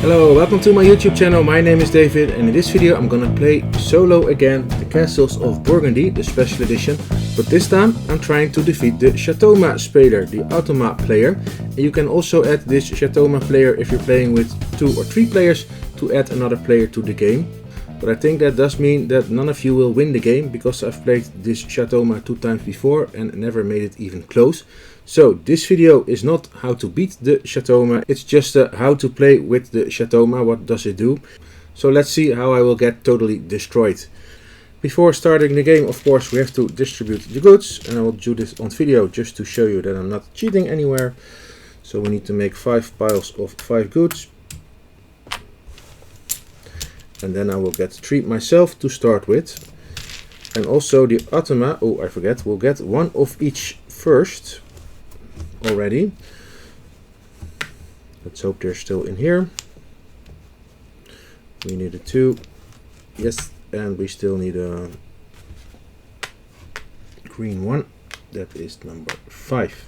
Hello, welcome to my YouTube channel. My name is David, and in this video I'm gonna play solo again the Castles of Burgundy, the special edition. But this time I'm trying to defeat the Chateauma speler, the automa player. And you can also add this Chateauma player if you're playing with 2 or 3 players to add another player to the game. But I think that does mean that none of you will win the game, because I've played this Chateauma 2 times before and never made it even close. So this video is not how to beat the Chateauma, it's just how to play with the Chateauma, what does it do. So let's see how I will get totally destroyed. Before starting the game, of course, we have to distribute the goods, and I will do this on video just to show you that I'm not cheating anywhere. So we need to make 5 piles of 5 goods. And then I will get 3 myself to start with. And also the automa, oh I forget, we'll get 1 of each first already. Let's hope they're still in here. We need a 2, yes, and we still need a green one, that is number 5.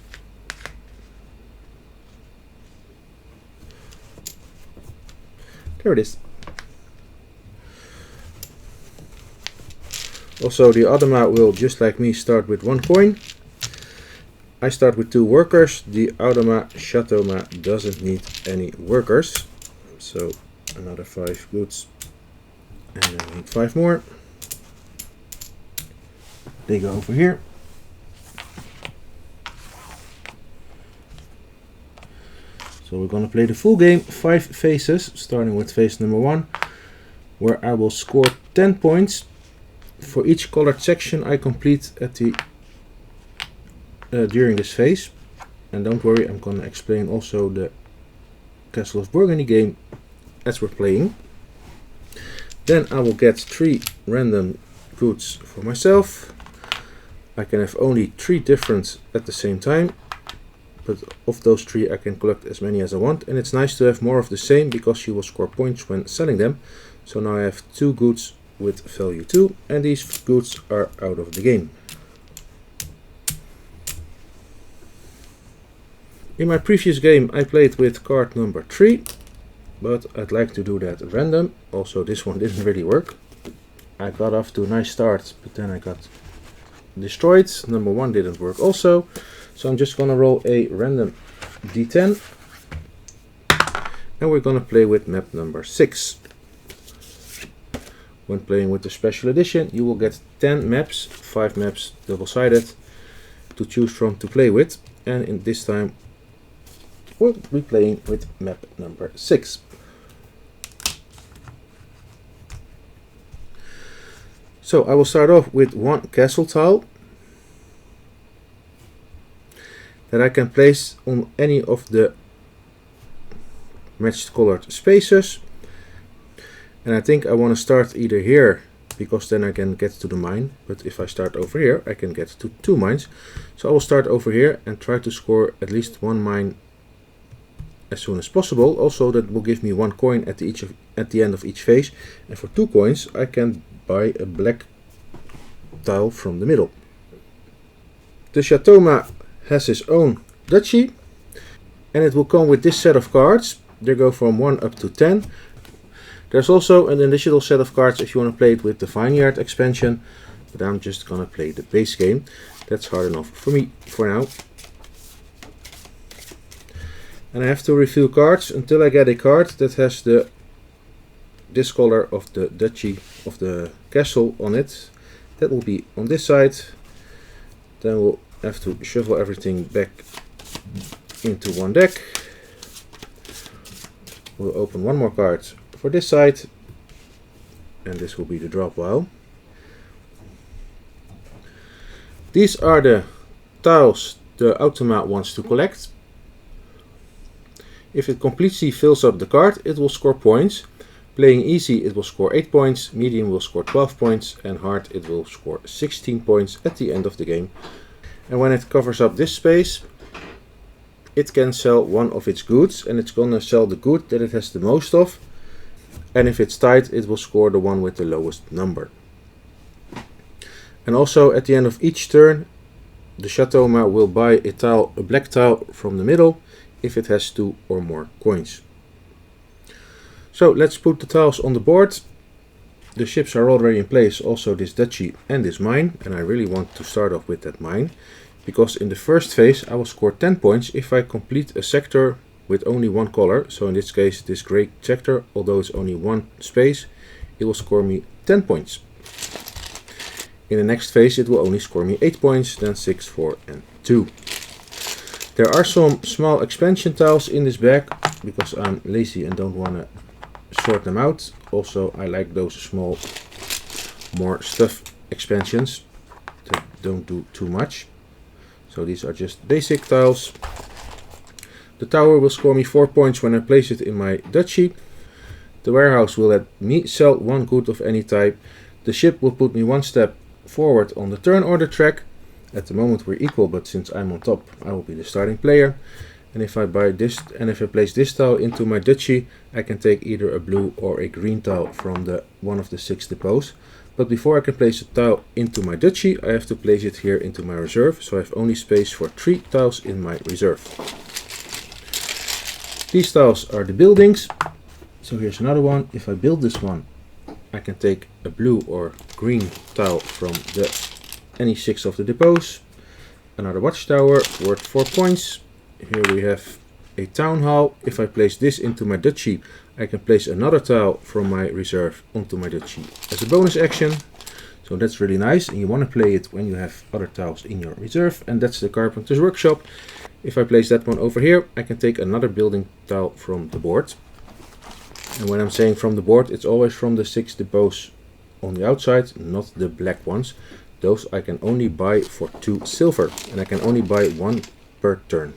There it is. Also the automa will, just like me, start with 1 coin. I start with 2 workers. The automa Chateauma doesn't need any workers. So another 5 goods. And then we need 5 more. They go over here. So we're gonna play the full game, 5 phases, starting with phase number 1, where I will score 10 points for each colored section I complete at the during this phase. And don't worry, I'm gonna explain also the Castle of Burgundy game as we're playing. Then I will get 3 random goods for myself. I can have only 3 different at the same time, but of those 3 I can collect as many as I want, and it's nice to have more of the same because you will score points when selling them. So now I have 2 goods with value 2, and these goods are out of the game. In my previous game I played with card number 3, but I'd like to do that at random. Also this one didn't really work. I got off to a nice start, but then I got destroyed. Number 1 didn't work also. So I'm just gonna roll a random d10, and we're gonna play with map number 6. When playing with the special edition, you will get 10 maps, 5 maps double-sided to choose from to play with. And in this time, we'll be playing with map number 6. So I will start off with 1 castle tile that I can place on any of the matched colored spaces. And I think I want to start either here, because then I can get to the mine. But if I start over here, I can get to 2 mines. So I will start over here and try to score at least 1 mine as soon as possible. Also that will give me 1 coin at the end of each phase. And for 2 coins I can buy a black tile from the middle. The Chateauma has his own duchy, and it will come with this set of cards. They go from 1 up to 10. There's also an additional set of cards if you want to play it with the Vineyard expansion, but I'm just gonna play the base game. That's hard enough for me for now. And I have to refill cards until I get a card that has this color of the duchy of the castle on it. That will be on this side. Then we'll have to shuffle everything back into 1 deck. We'll open 1 more card for this side, and this will be the drop pile. These are the tiles the automa wants to collect. If it completely fills up the card, it will score points. Playing easy, it will score 8 points, medium will score 12 points, and hard it will score 16 points at the end of the game. And when it covers up this space, it can sell 1 of its goods, and it's gonna sell the good that it has the most of. And if it's tied, it will score the one with the lowest number. And also at the end of each turn, the Chateauma will buy a black tile from the middle if it has 2 or more coins. So let's put the tiles on the board. The ships are already in place, also this duchy and this mine, and I really want to start off with that mine, because in the first phase I will score 10 points if I complete a sector with only one color. So in this case this grey sector, although it's only one space, it will score me 10 points. In the next phase it will only score me 8 points, then 6, 4 and 2. There are some small expansion tiles in this bag, because I'm lazy and don't want to sort them out. Also I like those small, more stuff expansions that don't do too much. So these are just basic tiles. The tower will score me 4 points when I place it in my duchy. The warehouse will let me sell one good of any type. The ship will put me one step forward on the turn order track. At the moment we're equal, but since I'm on top I will be the starting player. And if I place this tile into my duchy, I can take either a blue or a green tile from one of the 6 depots. But before I can place a tile into my duchy, I have to place it here into my reserve, so I have only space for 3 tiles in my reserve. These tiles are the buildings. So here's another one. If I build this one, I can take a blue or green tile from any 6 of the depots. Another watchtower worth 4 points. Here we have a town hall. If I place this into my duchy, I can place another tile from my reserve onto my duchy as a bonus action. So that's really nice, and you want to play it when you have other tiles in your reserve, and that's the carpenter's workshop. If I place that one over here, I can take another building tile from the board. And when I'm saying from the board, it's always from the 6 depots on the outside, not the black ones. Those I can only buy for 2 silver, and I can only buy 1 per turn.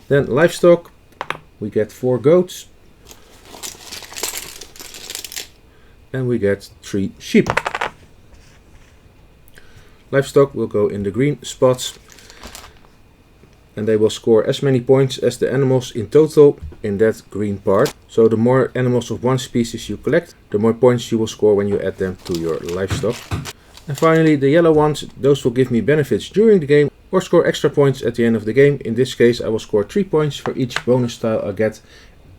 Then livestock, we get 4 goats, and we get 3 sheep. Livestock will go in the green spots, and they will score as many points as the animals in total in that green part. So the more animals of one species you collect, the more points you will score when you add them to your livestock. And finally the yellow ones, those will give me benefits during the game or score extra points at the end of the game. In this case I will score 3 points for each bonus tile I get,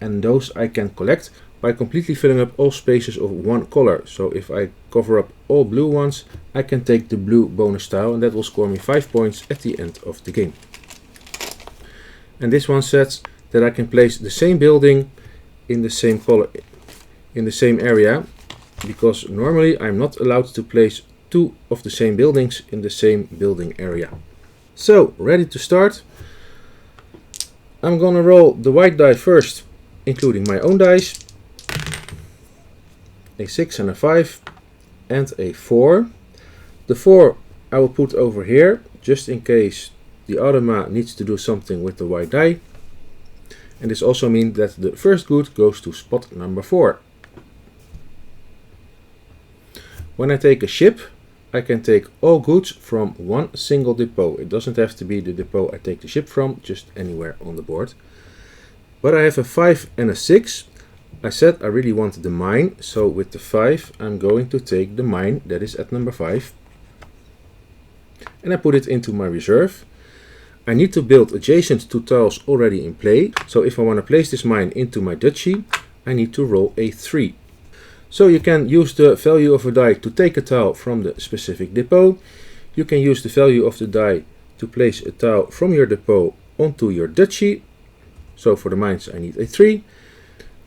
and those I can collect by completely filling up all spaces of one color. So if I cover up all blue ones, I can take the blue bonus tile, and that will score me 5 points at the end of the game. And this one says that I can place the same building in the same color, in the same area, because normally I'm not allowed to place 2 of the same buildings in the same building area. So, ready to start. I'm gonna roll the white die first, including my own dice. A 6 and a 5 and a 4. The 4 I will put over here, just in case the automa needs to do something with the white die. And this also means that the first good goes to spot number 4. When I take a ship, I can take all goods from one single depot. It doesn't have to be the depot I take the ship from, just anywhere on the board. But I have a 5 and a 6. I said I really want the mine, so with the 5 I'm going to take the mine that is at number 5. And I put it into my reserve. I need to build adjacent to tiles already in play, so if I want to place this mine into my duchy, I need to roll a 3. So you can use the value of a die to take a tile from the specific depot. You can use the value of the die to place a tile from your depot onto your duchy. So for the mines I need a 3.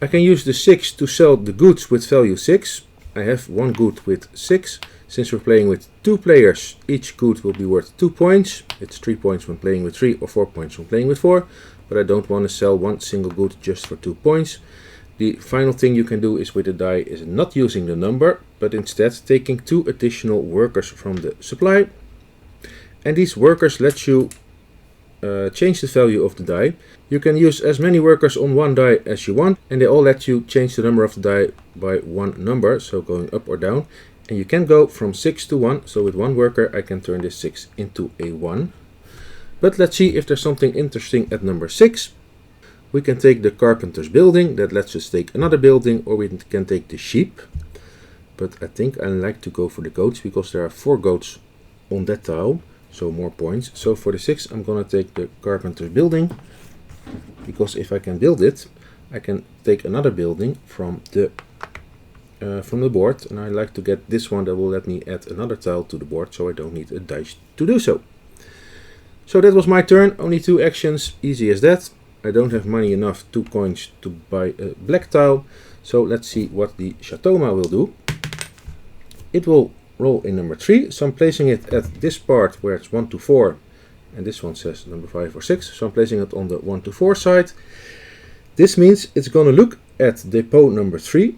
I can use the 6 to sell the goods with value 6. I have one good with 6. Since we're playing with 2 players, each good will be worth 2 points. It's 3 points when playing with 3 or 4 points when playing with 4. But I don't want to sell one single good just for 2 points. The final thing you can do is with the die is not using the number, but instead taking 2 additional workers from the supply. And these workers let you change the value of the die. You can use as many workers on one die as you want, and they all let you change the number of the die by 1 number, so going up or down. And you can go from 6 to 1, so with 1 worker I can turn this 6 into a 1. But let's see if there's something interesting at number 6. We can take the carpenter's building, that lets us take another building, or we can take the sheep. But I think I like to go for the goats, because there are 4 goats on that tile, so more points. So for the 6 I'm gonna take the carpenter's building, because if I can build it, I can take another building from the board, and I like to get this one that will let me add another tile to the board, so I don't need a dice to do so. So that was my turn, only 2 actions, easy as that. I don't have money enough, 2 coins, to buy a black tile, so let's see what the Chateauma will do. It will roll in number 3, so I'm placing it at this part where it's 1 to 4, and this one says number 5 or 6, so I'm placing it on the 1 to 4 side. This means it's going to look at depot number 3,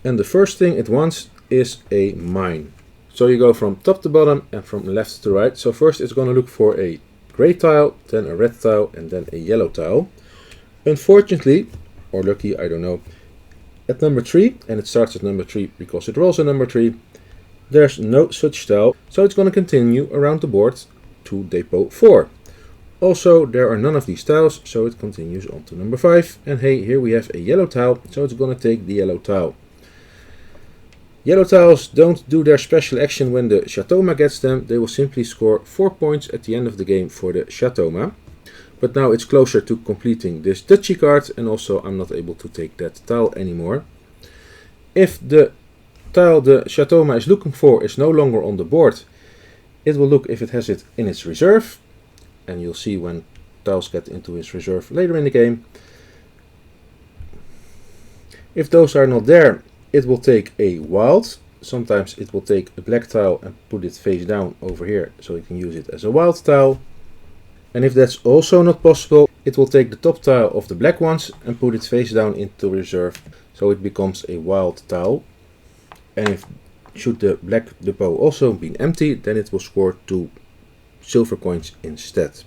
and the first thing it wants is a mine. So you go from top to bottom and from left to right. So first it's going to look for a gray tile, then a red tile, and then a yellow tile. Unfortunately, or lucky, I don't know, at number 3, and it starts at number 3 because it rolls a number 3, there's no such tile, so it's going to continue around the board to depot 4. Also, there are none of these tiles, so it continues on to number 5, and hey, here we have a yellow tile, so it's going to take the yellow tile. Yellow tiles don't do their special action when the Chateauma gets them, they will simply score 4 points at the end of the game for the Chateauma. But now it's closer to completing this duchy card, and also I'm not able to take that tile anymore. If the tile the Chateauma is looking for is no longer on the board, it will look if it has it in its reserve, and you'll see when tiles get into its reserve later in the game. If those are not there, it will take a wild. Sometimes it will take a black tile and put it face down over here, so you can use it as a wild tile. And if that's also not possible, it will take the top tile of the black ones and put it face down into reserve, so it becomes a wild tile. And if should the black depot also be empty, then it will score 2 silver coins instead.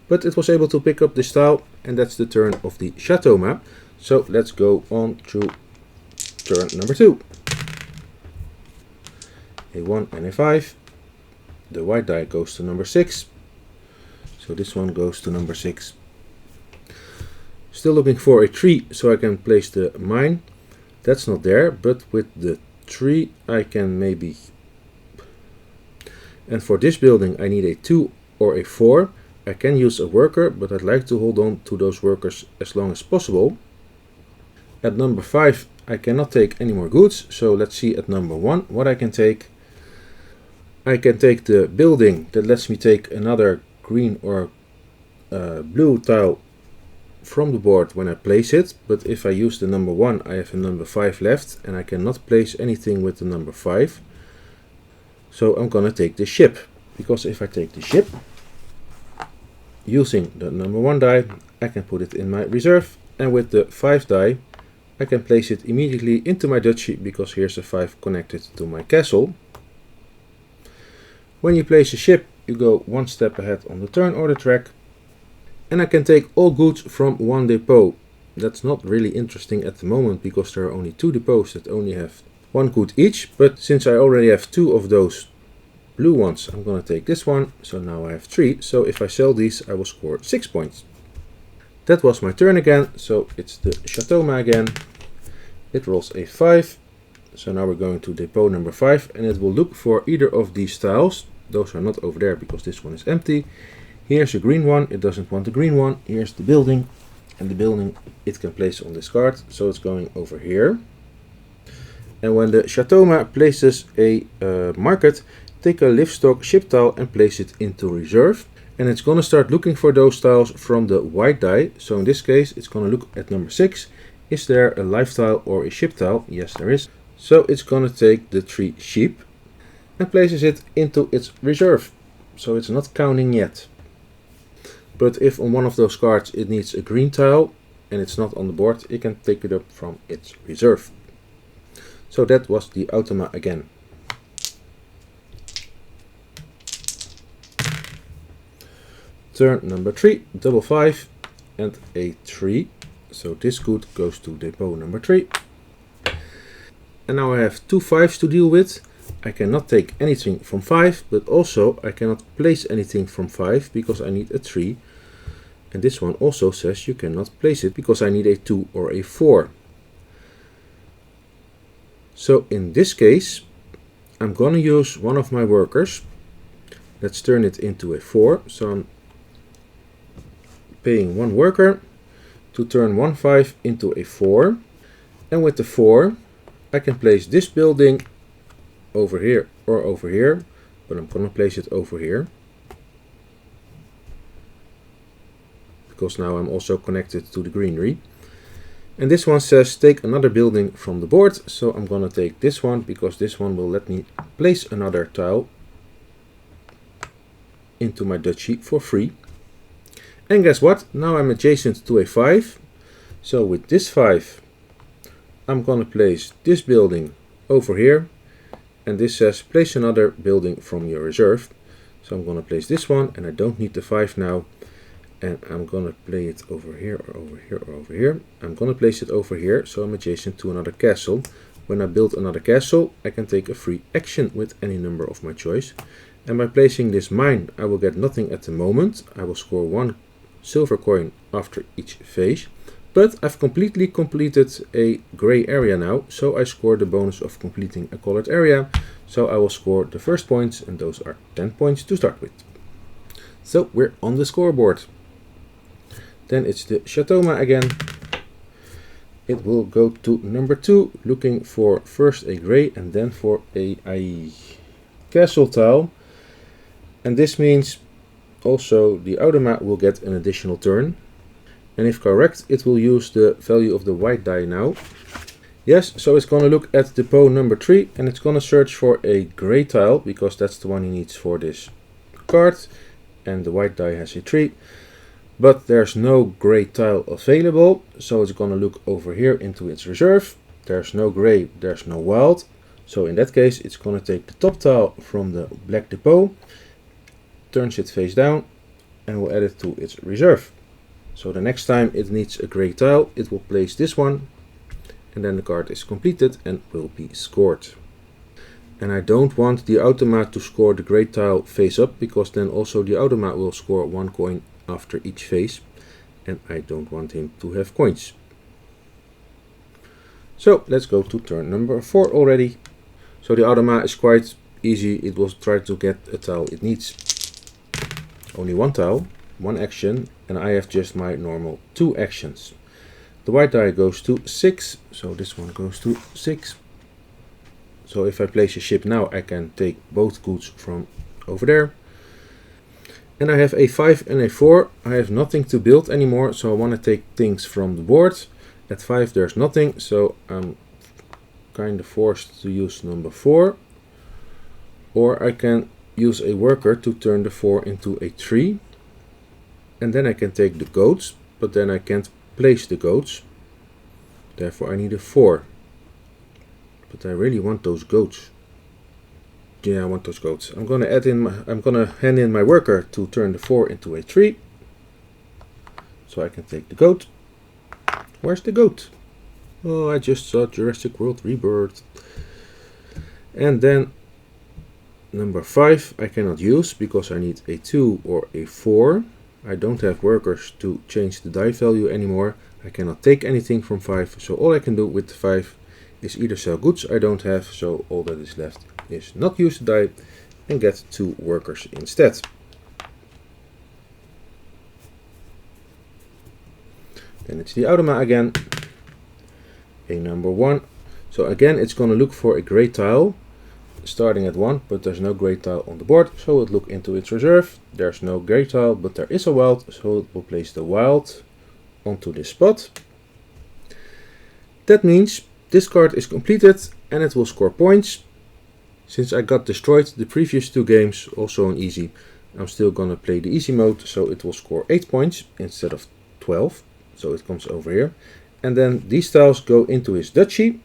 But it was able to pick up this tile, and that's the turn of the Chateauma. So let's go on to turn number 2. A 1 and a 5. The white die goes to number 6. So this one goes to number 6. Still looking for a tree so I can place the mine. That's not there, but with the tree I can maybe... And for this building I need a 2 or a 4. I can use a worker, but I'd like to hold on to those workers as long as possible. At number 5 I cannot take any more goods, so let's see at number 1 what I can take. I can take the building that lets me take another green or blue tile from the board when I place it, but if I use the number 1 I have a number 5 left, and I cannot place anything with the number 5. So I'm gonna take the ship, because if I take the ship using the number 1 die, I can put it in my reserve, and with the 5 die I can place it immediately into my duchy, because here's a 5 connected to my castle. When you place a ship, you go 1 step ahead on the turn order track, and I can take all goods from 1 depot. That's not really interesting at the moment, because there are only 2 depots that only have 1 good each, but since I already have 2 of those blue ones, I'm gonna take this one, so now I have 3, so if I sell these I will score 6 points. That was my turn again, so it's the Chateauma again. It rolls a 5, so now we're going to depot number 5, and it will look for either of these tiles. Those are not over there because this one is empty. Here's a green one, it doesn't want the green one. Here's the building, and the building it can place on this card, so it's going over here. And when the Chateauma places a market, take a livestock ship tile and place it into reserve. And it's going to start looking for those tiles from the white die. So in this case, it's going to look at number 6. Is there a life tile or a ship tile? Yes, there is. So it's going to take the 3 sheep and places it into its reserve. So it's not counting yet. But if on one of those cards it needs a green tile and it's not on the board, it can take it up from its reserve. So that was the automa again. Turn number 3, double 5 and a 3. So this good goes to depot number 3. And now I have 2 5s to deal with. I cannot take anything from 5, but also I cannot place anything from 5 because I need a 3. And this one also says you cannot place it because I need a 2 or a 4. So in this case, I'm gonna use one of my workers. Let's turn it into a 4. So I'm paying 1 worker, to turn one 5 into a 4. And with the 4, I can place this building over here or over here, but I'm going to place it over here, because now I'm also connected to the greenery. And this one says take another building from the board, so I'm going to take this one, because this one will let me place another tile into my duchy for free. And guess what? Now I'm adjacent to a 5. So with this 5, I'm going to place this building over here. And this says place another building from your reserve. So I'm going to place this one, and I don't need the 5 now. And I'm going to play it over here or over here or over here. I'm going to place it over here, so I'm adjacent to another castle. When I build another castle, I can take a free action with any number of my choice. And by placing this mine, I will get nothing at the moment. I will score 1 silver coin after each phase. But I've completely completed a gray area now, so I score the bonus of completing a colored area. So I will score the first points, and those are 10 points to start with. So we're on the scoreboard. Then it's the Chateauma again. It will go to number 2, looking for first a gray and then for a castle tile. And this means also the automa will get an additional turn. And if correct, it will use the value of the white die now. Yes, so it's going to look at depot number 3, and it's going to search for a gray tile, because that's the one he needs for this card. And the white die has a 3. But there's no gray tile available, so it's going to look over here into its reserve. There's no gray, there's no wild. So in that case, it's going to take the top tile from the black depot, turns it face down, and will add it to its reserve. So the next time it needs a gray tile, it will place this one, and then the card is completed and will be scored. And I don't want the automa to score the gray tile face up, because then also the automa will score 1 coin after each phase, and I don't want him to have coins. So let's go to turn number 4 already. So the automa is quite easy. It will try to get a tile it needs. Only 1 tile, 1 action, and I have just my normal 2 actions. The white die goes to 6, so this one goes to 6. So if I place a ship now, I can take both goods from over there. And I have a 5 and a 4. I have nothing to build anymore, so I want to take things from the board. At 5 there's nothing, so I'm kind of forced to use number 4. Or I can use a worker to turn the 4 into a 3. And then I can take the goats, but then I can't place the goats. Therefore I need a 4. But I really want those goats. Yeah, I want those goats. I'm gonna hand in my worker to turn the 4 into a 3. So I can take the goat. Where's the goat? Oh, I just saw Jurassic World Rebirth. And then number 5 I cannot use, because I need a 2 or a 4. I don't have workers to change the die value anymore. I cannot take anything from 5. So all I can do with the 5 is either sell goods I don't have, so all that is left is not use the die and get 2 workers instead. Then it's the automa again, a number 1. So again it's going to look for a gray tile, starting at 1, but there's no gray tile on the board, so it'll look into its reserve. There's no gray tile, but there is a wild, so it will place the wild onto this spot. That means this card is completed and it will score points. Since I got destroyed the previous 2 games, also on easy, I'm still gonna play the easy mode, so it will score 8 points instead of 12. So it comes over here. And then these tiles go into his duchy.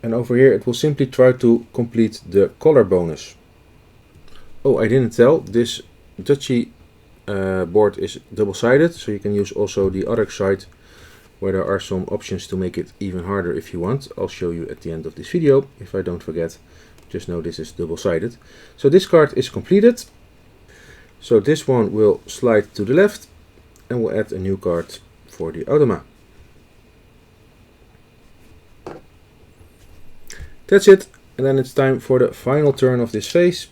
And over here it will simply try to complete the color bonus. Oh, I didn't tell, this duchy board is double-sided, so you can use also the other side, where there are some options to make it even harder if you want. I'll show you at the end of this video, if I don't forget. Just know this is double-sided. So this card is completed. So this one will slide to the left, and we'll add a new card for the automa. That's it, and then it's time for the final turn of this phase.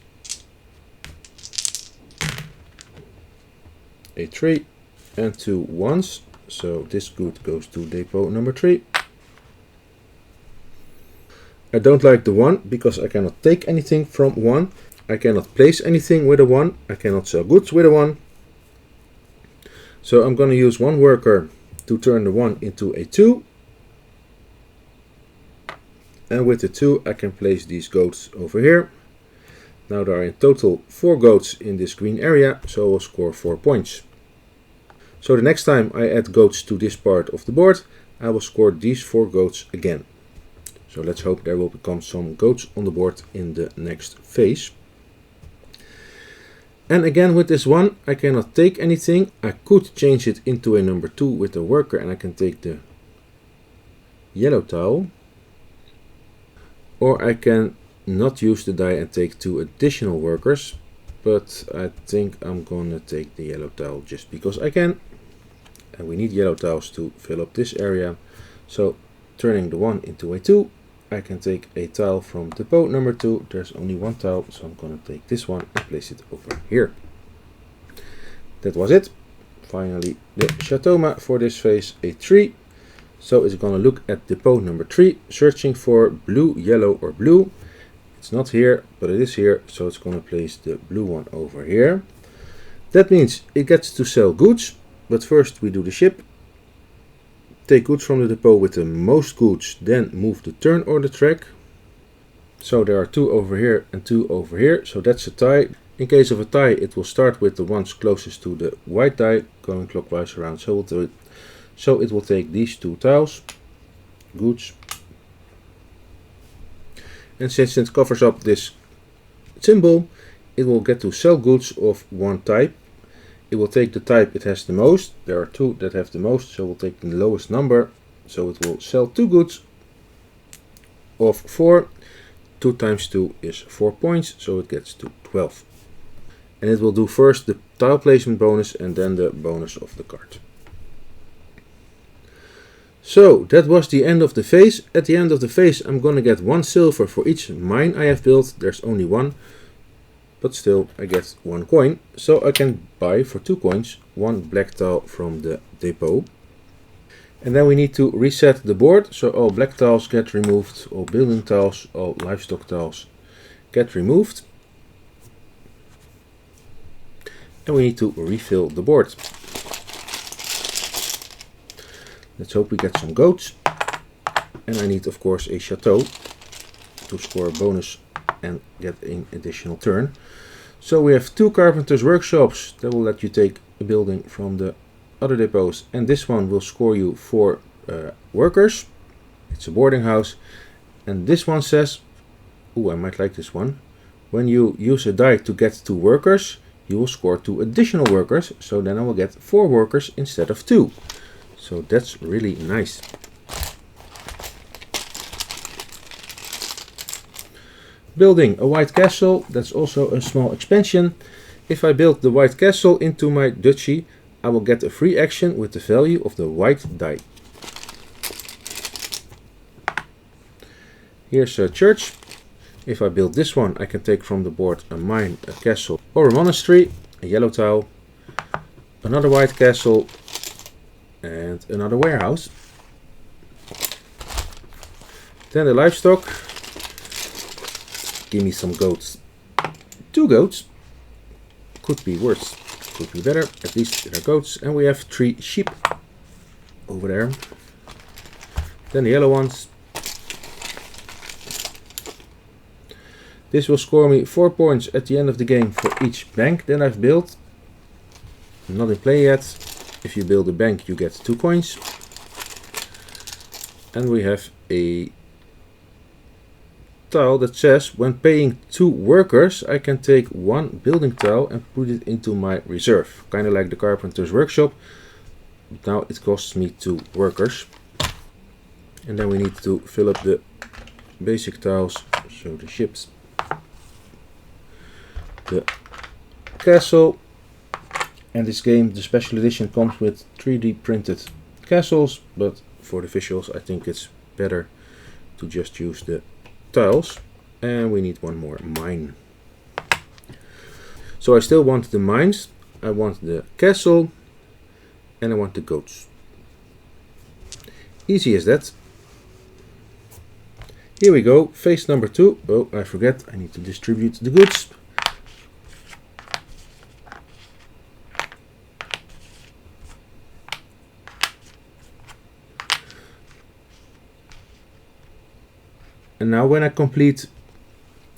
a 3 and 2 1s. So this good goes to depot number 3. I don't like the 1 because I cannot take anything from 1. I cannot place anything with a 1. I cannot sell goods with a 1. So I'm going to use one worker to turn the 1 into a 2. And with the 2 I can place these goats over here. Now there are in total 4 goats in this green area, so I will score 4 points. So the next time I add goats to this part of the board, I will score these 4 goats again. So let's hope there will become some goats on the board in the next phase. And again with this 1, I cannot take anything. I could change it into a number 2 with a worker and I can take the yellow tile. Or I can not use the die and take 2 additional workers. But I think I'm gonna take the yellow tile just because I can. And we need yellow tiles to fill up this area. So turning the 1 into a 2. I can take a tile from depot number 2. There's only 1 tile, so I'm gonna take this one and place it over here. That was it. Finally, the Chateauma for this phase, a 3. So it's gonna look at depot number 3, searching for blue, yellow, or blue. It's not here, but it is here, so it's gonna place the blue one over here. That means it gets to sell goods, but first we do the ship. Take goods from the depot with the most goods, then move the turn order track. So there are 2 over here and 2 over here, so that's a tie. In case of a tie, it will start with the ones closest to the white die, going clockwise around. So it will take these 2 tiles, goods. And since it covers up this symbol, it will get to sell goods of 1 type. It will take the type it has the most. There are 2 that have the most, so we'll take the lowest number. So it will sell 2 goods of 4. 2 times 2 is 4 points, so it gets to 12. And it will do first the tile placement bonus and then the bonus of the card. So that was the end of the phase. At the end of the phase I'm gonna get 1 silver for each mine I have built. There's only 1. But still I get 1 coin, so I can buy for 2 coins 1 black tile from the depot. And then we need to reset the board, so all black tiles get removed, all building tiles, all livestock tiles get removed. And we need to refill the board. Let's hope we get some goats. And I need of course a chateau to score a bonus and get an additional turn. So we have 2 carpenters workshops that will let you take a building from the other depots, and this one will score you 4 workers. It's a boarding house, and this one says, oh, I might like this one, when you use a die to get 2 workers, you will score 2 additional workers, so then I will get 4 workers instead of 2. So that's really nice. Building a white castle, that's also a small expansion. If I build the white castle into my duchy, I will get a free action with the value of the white die. Here's a church. If I build this one, I can take from the board a mine, a castle, or a monastery, a yellow tile, another white castle, and another warehouse. Then the livestock. Give me some goats. 2 goats. Could be worse, could be better. At least there are goats. And we have 3 sheep over there. Then the yellow ones. This will score me 4 points at the end of the game for each bank that I've built. Not in play yet. If you build a bank, you get 2 coins. And we have a tile that says when paying 2 workers I can take 1 building tile and put it into my reserve, kind of like the carpenter's workshop. Now it costs me 2 workers, and then we need to fill up the basic tiles, so the ships, the castle. And this game, the special edition, comes with 3D printed castles, but for the visuals I think it's better to just use the tiles. And we need 1 more mine. So I still want the mines. I want the castle, and I want the goats. Easy as that. Here we go, phase number 2. Oh, I forget, I need to distribute the goods. And now when I complete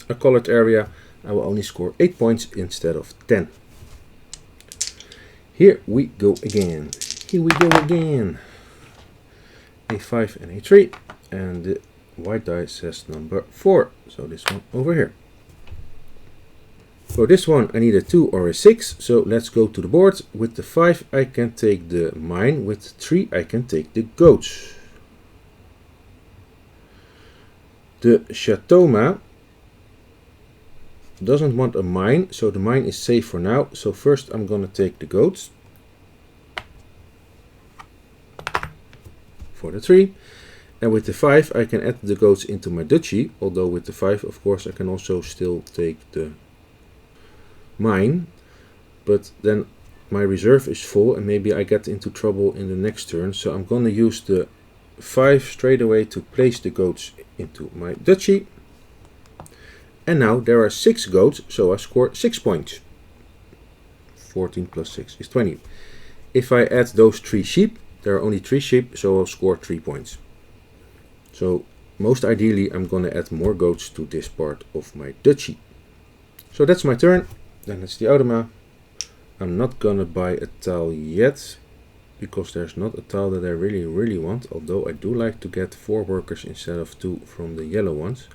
a colored area, I will only score 8 points instead of 10. Here we go again. Here we go again. A5 and A3. And the white die says number 4. So this one over here. For this one I need a 2 or a 6. So let's go to the board. With the 5 I can take the mine. With the 3 I can take the goats. The Chateauma doesn't want a mine, so the mine is safe for now. So first I'm gonna take the goats for the 3, and with the 5 I can add the goats into my duchy, although with the 5 of course I can also still take the mine, but then my reserve is full and maybe I get into trouble in the next turn. So I'm gonna use the 5 straight away to place the goats into my duchy. And now there are 6 goats, so I score 6 points. 14 plus 6 is 20. If I add those 3 sheep, there are only 3 sheep, so I'll score 3 points. So most ideally I'm gonna add more goats to this part of my duchy. So that's my turn. Then it's the automa. I'm not gonna buy a tile yet, because there's not a tile that I really want, although I do like to get 4 workers instead of 2 from the yellow ones.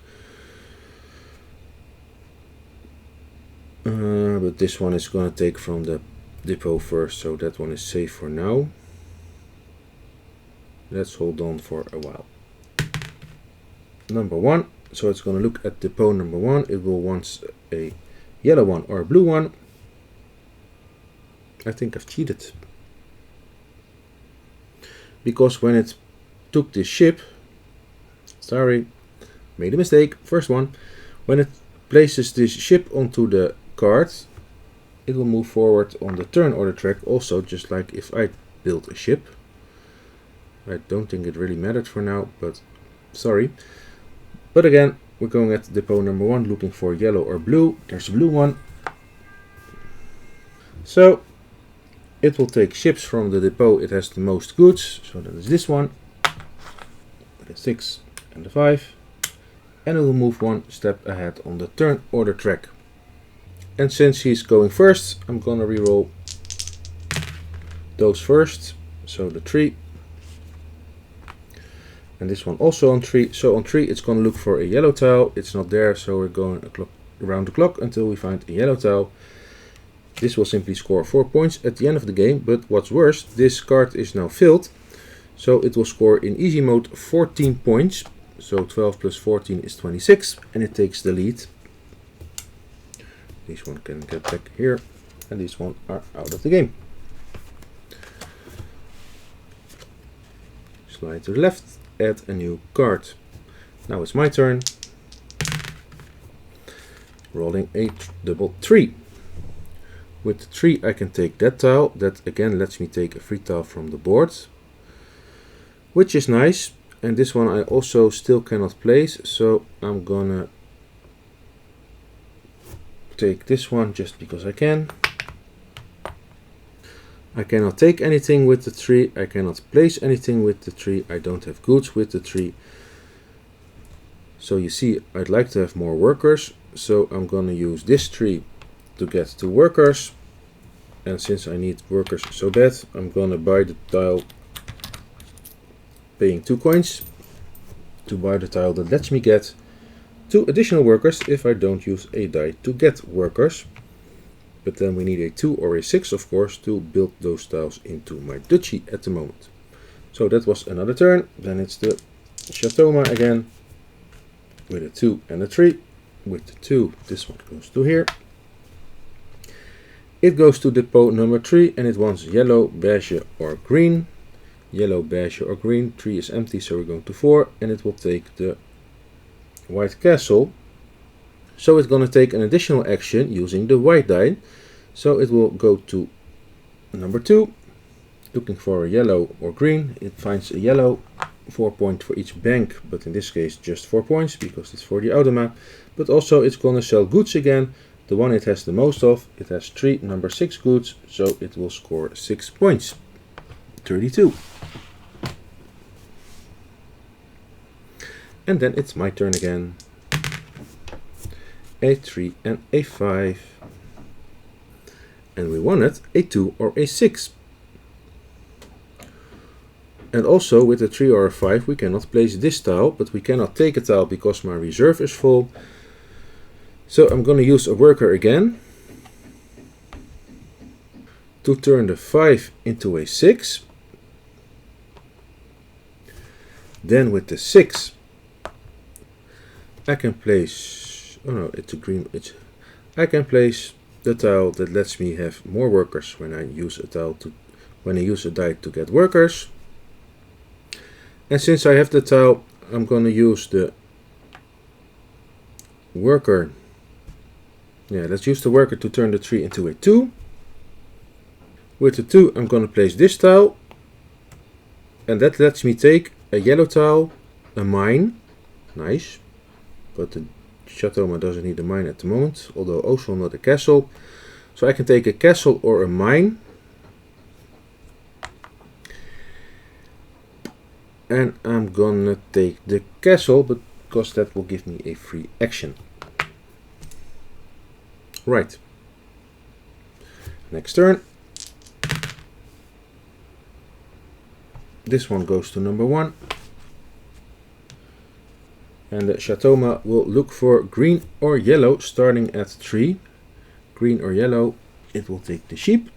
But this one is gonna take from the depot first, so that one is safe for now. Let's hold on for a while. Number 1, so it's gonna look at depot number 1. It will want a yellow one or a blue one. I think I've cheated, because when it took this ship, sorry, made a mistake, first one, when it places this ship onto the card, it will move forward on the turn order track also, just like if I build a ship. I don't think it really mattered for now, but sorry. But again, we're going at depot number 1, looking for yellow or blue. There's a blue one. So it will take ships from the depot it has the most goods, so that is this one, the 6 and the 5, and it will move 1 step ahead on the turn order track. And since he's going first, I'm gonna reroll those first, so the 3, and this one also on 3. So on 3 it's gonna look for a yellow tile. It's not there, so we're going around the clock until we find a yellow tile. This will simply score 4 points at the end of the game, but what's worse, this card is now filled, so it will score in easy mode 14 points. So 12 plus 14 is 26, and it takes the lead. This one can get back here, and these one are out of the game. Slide to the left, add a new card. Now it's my turn. Rolling a double 3. With the 3 I can take that tile. That again lets me take a free tile from the board, which is nice. And this one I also still cannot place, so I'm gonna take this one just because I can. I cannot take anything with the 3. I cannot place anything with the 3. I don't have goods with the 3. So you see, I'd like to have more workers, so I'm gonna use this 3 to get 2 workers, and since I need workers so bad, I'm gonna buy the tile, paying 2 coins to buy the tile that lets me get 2 additional workers if I don't use a die to get workers. But then we need a 2 or a 6 of course to build those tiles into my duchy at the moment. So that was another turn. Then it's the Chateauma again with a 2 and a 3. With the 2 this one goes to here. It goes to depot number 3 and it wants yellow, beige or green. Yellow, beige or green. 3 is empty, so we're going to 4, and it will take the white castle. So it's going to take an additional action using the white die. So it will go to Number 2, looking for a yellow or green. It finds a yellow, 4 points for each bank, but in this case just 4 points because it's for the automa. But also it's gonna sell goods again, the one it has the most of. It has 3 number 6 goods, so it will score 6 points. 32. And then it's my turn again. A3 and A5. And we wanted A2 or A6. And also with a 3 or a 5 we cannot place this tile, but we cannot take a tile because my reserve is full. So I'm going to use a worker again to turn the 5 into a 6. Then with the 6 I can place, oh no, it's a green, I can place the tile that lets me have more workers when I use a tile to, when I use a die to get workers. And since I have the tile, I'm going to use the worker. Yeah, let's use the worker to turn the 3 into a 2. With the 2 I'm going to place this tile, and that lets me take a yellow tile, a mine, nice, but the Chateauma doesn't need a mine at the moment, although also not a castle. So I can take a castle or a mine. And I'm gonna take the castle, because that will give me a free action. Right. Next turn. This one goes to number 1. And the Chateauma will look for green or yellow starting at 3. Green or yellow, it will take the sheep.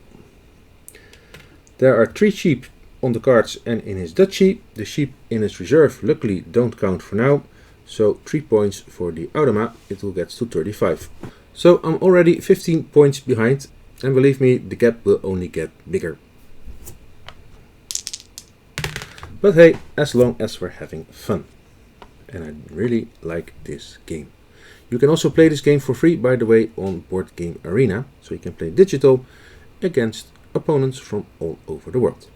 There are 3 sheep on the cards and in his duchy. The sheep in his reserve luckily don't count for now. So 3 points for the automa, it will get to 35. So I'm already 15 points behind, and believe me, the gap will only get bigger. But hey, as long as we're having fun. And I really like this game. You can also play this game for free, by the way, on Board Game Arena. So you can play digital against opponents from all over the world.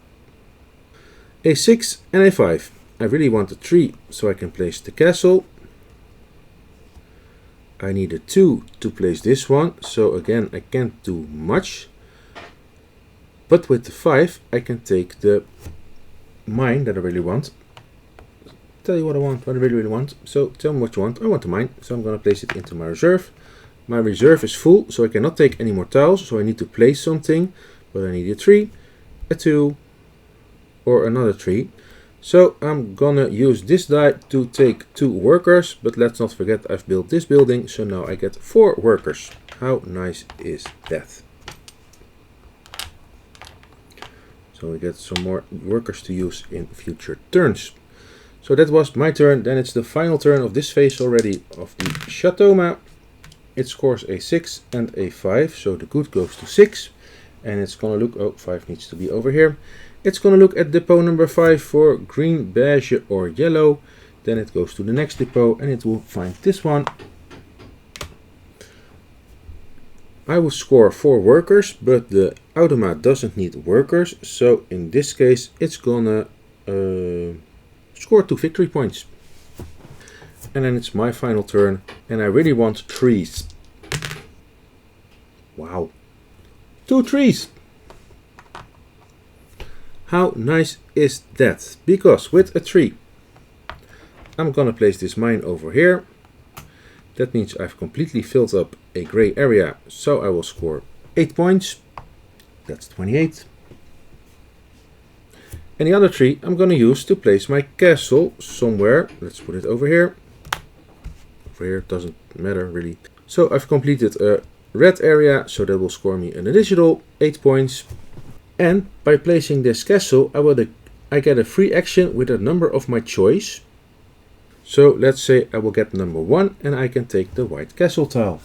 A6 and A5. I really want a 3 so I can place the castle. I need a 2 to place this one. So again, I can't do much. But with the 5 I can take the mine that I really want. Tell you what I want, what I really want. So tell me what you want. I want the mine, so I'm going to place it into my reserve. My reserve is full, so I cannot take any more tiles, so I need to place something. But I need a 3, a 2, or another 3. So I'm gonna use this die to take 2 workers, but let's not forget I've built this building, so now I get 4 workers. How nice is that? So we get some more workers to use in future turns. So that was my turn. Then it's the final turn of this phase already of the Chateauma. It scores a 6 and a 5, so the good goes to 6. And it's gonna look, oh, 5 needs to be over here. It's gonna look at depot number 5 for green, beige or yellow. Then it goes to the next depot and it will find this one. I will score 4 workers, but the automa doesn't need workers. So in this case, it's gonna score 2 victory points. And then it's my final turn, and I really want trees. Wow. 2 trees. How nice is that? Because with a tree, I'm gonna place this mine over here. That means I've completely filled up a gray area, so I will score 8 points. That's 28. And the other tree I'm going to use to place my castle somewhere. Let's put it over here. Over here, doesn't matter really. So I've completed a red area, so that will score me an additional 8 points. And by placing this castle, I get a free action with a number of my choice. So let's say I will get number 1 and I can take the white castle tile.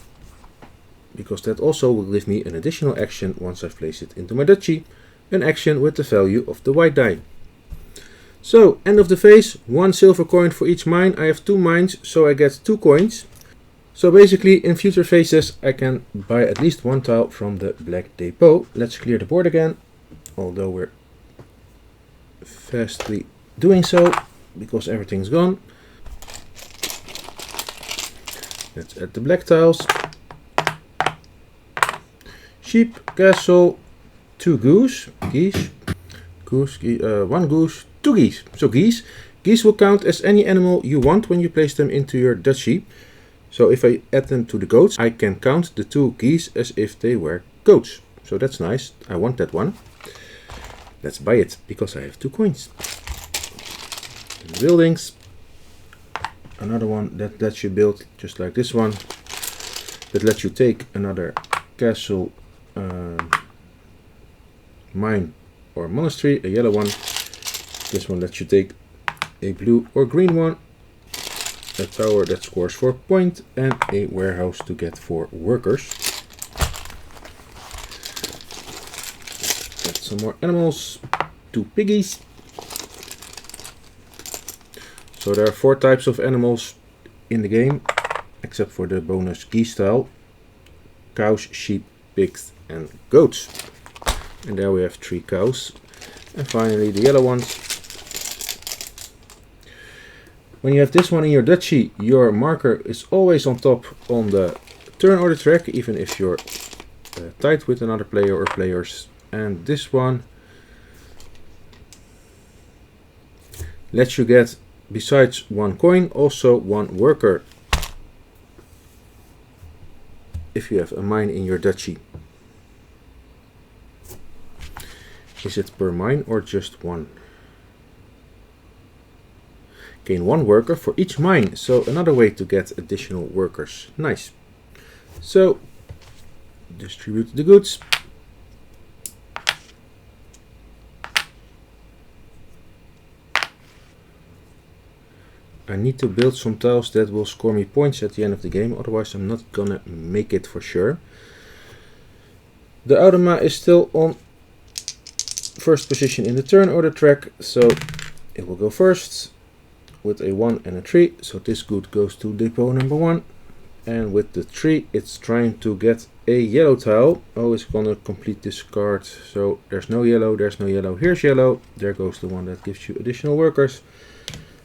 Because that also will give me an additional action once I've placed it into my duchy. An action with the value of the white die. So, end of the phase, 1 silver coin for each mine. I have 2 mines, so I get 2 coins. So basically, in future phases, I can buy at least 1 tile from the black depot. Let's clear the board again. although we're fastly doing so because everything's gone. Let's add the black tiles. Sheep, castle, 2 geese, one goose, 2 geese. So geese will count as any animal you want when you place them into your duchy. So if I add them to the goats, I can count the 2 geese as if they were goats. So that's nice. I want that one. Let's buy it because I have 2 coins. And buildings. Another one that lets you build just like this one. That lets you take another castle, mine or monastery, a yellow one. This one lets you take a blue or green one. A tower that scores 4 points and a warehouse to get 4 workers. Add some more animals, 2 piggies. So there are 4 types of animals in the game, except for the bonus geese tile: cows, sheep, pigs and goats. And there we have 3 cows. And finally the yellow ones. When you have this one in your duchy, your marker is always on top on the turn order track, even if you're tied with another player or players. And this one lets you get, besides 1 coin, also 1 worker if you have a mine in your duchy. Is it per mine or just 1? Gain 1 worker for each mine, so another way to get additional workers. Nice. So distribute the goods. I need to build some tiles that will score me points at the end of the game, otherwise I'm not gonna make it for sure. The automa is still on first position in the turn order track, so it will go first with a 1 and a 3. So this good goes to depot number 1. And with the 3, it's trying to get a yellow tile. Oh, it's gonna complete this card. So there's no yellow, there's no yellow. Here's yellow. There goes the one that gives you additional workers.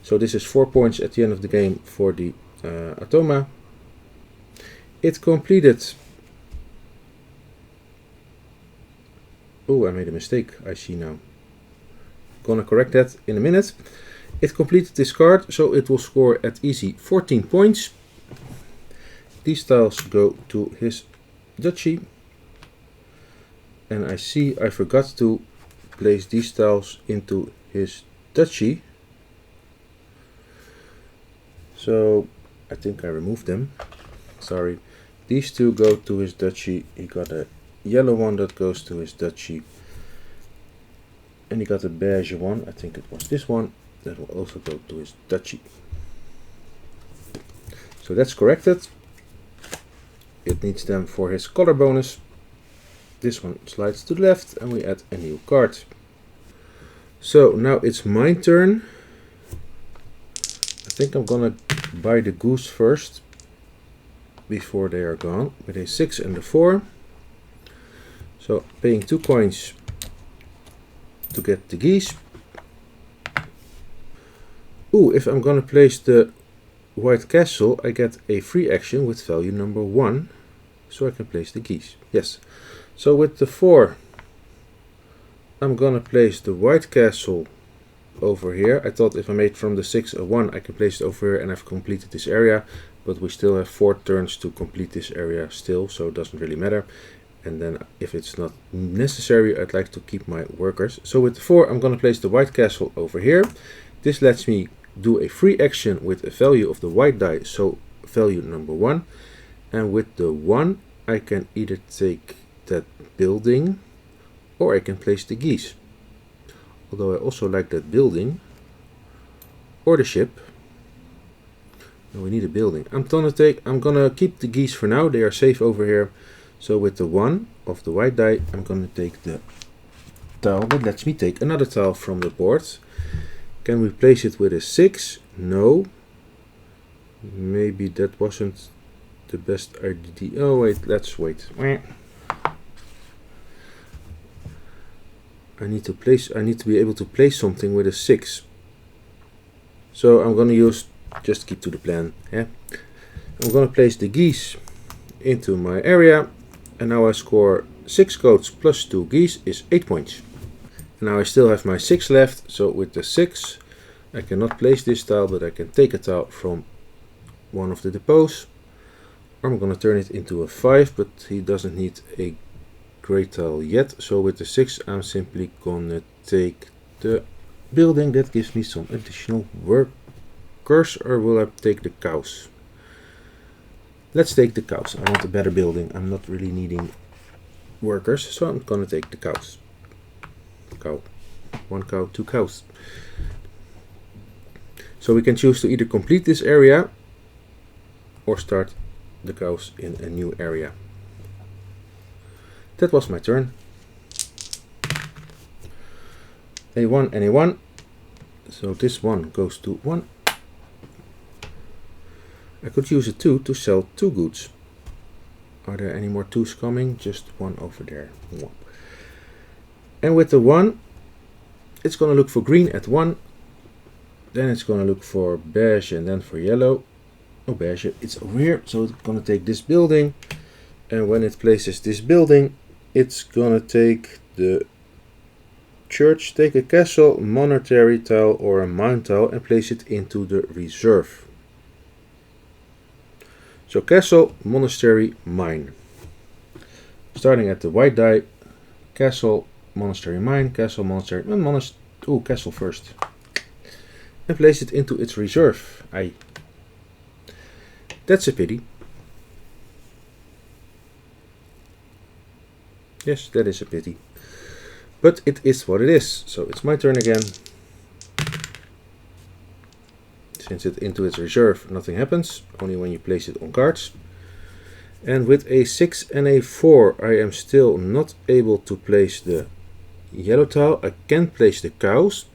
So this is 4 points at the end of the game for the automa. It completed. Oh, I made a mistake, I see now. Gonna correct that in a minute. It completed this card, so it will score at easy 14 points. These tiles go to his duchy. And I see I forgot to place these tiles into his duchy. So I think I removed them. Sorry. These 2 go to his duchy. He got a yellow one that goes to his duchy. And he got a beige one. I think it was this one. That will also go to his duchy. So that's corrected. It needs them for his color bonus. This one slides to the left and we add a new card. So now it's my turn. I think I'm gonna buy the goose first before they are gone with a 6 and a 4. So paying 2 coins to get the geese. Ooh, if I'm gonna place the white castle, I get a free action with value number 1, so I can place the geese. Yes. So with the 4, I'm gonna place the white castle over here. I thought if I made from the 6 a 1, I can place it over here and I've completed this area, but we still have 4 turns to complete this area still, so it doesn't really matter. And then if it's not necessary, I'd like to keep my workers. So with the 4, I'm gonna place the white castle over here. This lets me do a free action with a value of the white die, so value number 1. And with the 1, I can either take that building or I can place the geese. Although I also like that building or the ship. No, we need a building. I'm gonna keep the geese for now. They are safe over here. So with the 1 of the white die, I'm gonna take the tile that lets me take another tile from the board. Can we place it with a 6? No. Maybe that wasn't the best idea. Oh wait, let's wait. I need to be able to place something with a 6. So I'm gonna use, just keep to the plan, yeah. I'm gonna place the geese into my area, and now I score 6 goats plus 2 geese is 8 points. And now I still have my 6 left, so with the 6 I cannot place this tile, but I can take a tile from one of the depots. I'm gonna turn it into a 5, but he doesn't need a great tile yet, so with the 6 I'm simply gonna take the building. That gives me some additional workers, or will I take the cows? Let's take the cows. I want a better building. I'm not really needing workers, so I'm gonna take the cows. Cow. 1 cow, 2 cows. So we can choose to either complete this area or start the cows in a new area. That was my turn. A1 and A1. So this one goes to 1. I could use a 2 to sell 2 goods. Are there any more 2s coming? Just 1 over there. 1. And with the 1, it's going to look for green at 1. Then it's going to look for beige and then for yellow. Oh, beige, it's over here. So it's going to take this building. And when it places this building, it's going to take the church, take a castle, monetary tile or a mine tile and place it into the reserve. So castle, monastery, mine. Starting at the white die, castle, monastery, mine, castle, monastery, and castle first. And place it into its reserve. Aye. That's a pity. Yes, that is a pity. But it is what it is. So it's my turn again. Since it's into its reserve, nothing happens. Only when you place it on cards. And with a 6 and a 4, I am still not able to place the yellow tile. I can place the cows.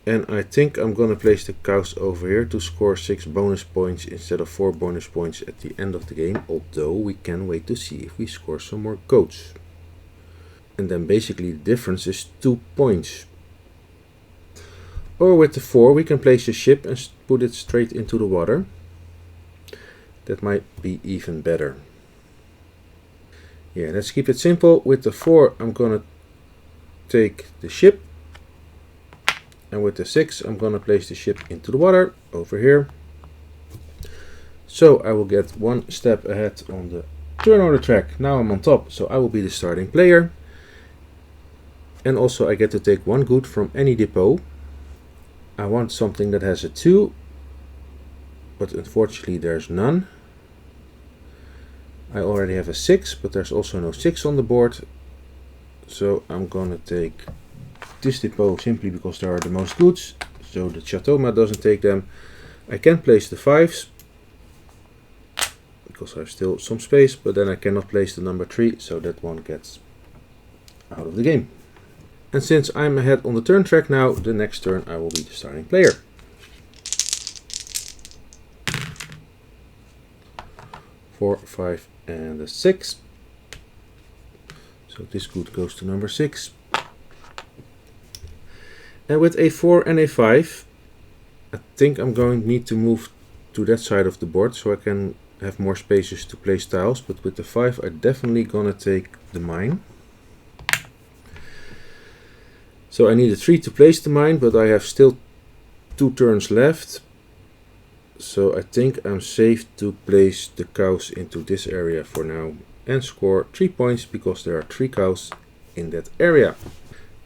And I think I'm going to place the cows over here to score 6 bonus points instead of 4 bonus points at the end of the game. Although we can wait to see if we score some more goats. And then basically the difference is 2 points. Or with the 4 we can place the ship and put it straight into the water. That might be even better. Yeah, let's keep it simple. With the 4 I'm going to take the ship. And with the 6 I'm going to place the ship into the water over here. So I will get 1 step ahead on the turn order track. Now I'm on top, so I will be the starting player. And also I get to take 1 good from any depot. I want something that has a 2, but unfortunately there's none. I already have a 6, but there's also no 6 on the board. So I'm gonna take this depot simply because there are the most goods. So the Chateauma doesn't take them. I can place the 5s because I have still some space, but then I cannot place the number 3, so that one gets out of the game. And since I'm ahead on the turn track now, the next turn I will be the starting player. Four, 5 and a 6. So this good goes to number 6. And with a 4 and a 5, I think I'm going to need to move to that side of the board so I can have more spaces to place tiles. But with the 5 I'm definitely gonna take the mine. So I need a 3 to place the mine, but I have still 2 turns left. So I think I'm safe to place the cows into this area for now and score 3 points because there are 3 cows in that area.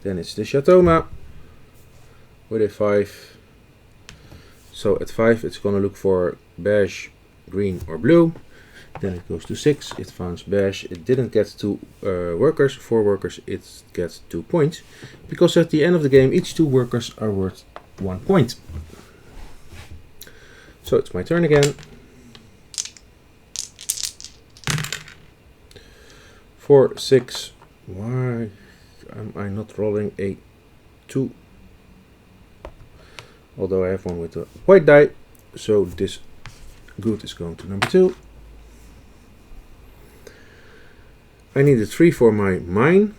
Then it's the Chateauma with a 5. So at 5 it's gonna look for beige, green or blue. Then it goes to 6, it finds beige, it didn't get 2 workers, 4 workers, it gets 2 points. Because at the end of the game each 2 workers are worth 1 point. So it's my turn again. 4, 6, why am I not rolling a 2? Although I have one with a white die, so this good is going to number 2. I need a 3 for my mine.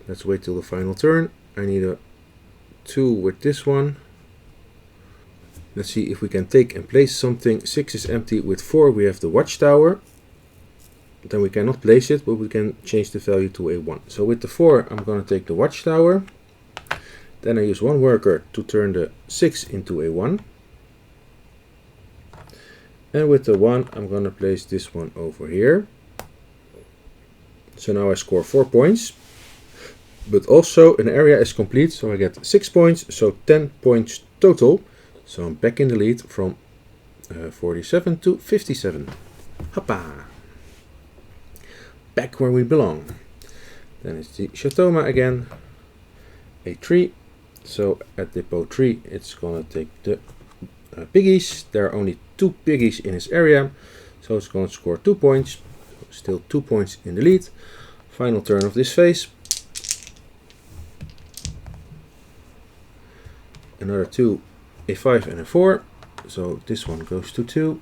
Let's wait till the final turn. I need a 2 with this one. Let's see if we can take and place something. 6 is empty. With 4 we have the watchtower. Then we cannot place it, but we can change the value to a 1. So with the 4 I'm going to take the watchtower. Then I use 1 worker to turn the 6 into a 1. And with the 1 I'm going to place this one over here. So now I score 4 points. But also an area is complete, so I get 6 points, so 10 points total. So I'm back in the lead from 47 to 57. Hoppa! Back where we belong. Then it's the Chateauma again. A 3. So at depot 3 it's gonna take the piggies. There are only 2 piggies in this area, so it's gonna score 2 points. Still 2 points in the lead. Final turn of this phase. Another 2, a 5 and a 4. So this one goes to 2.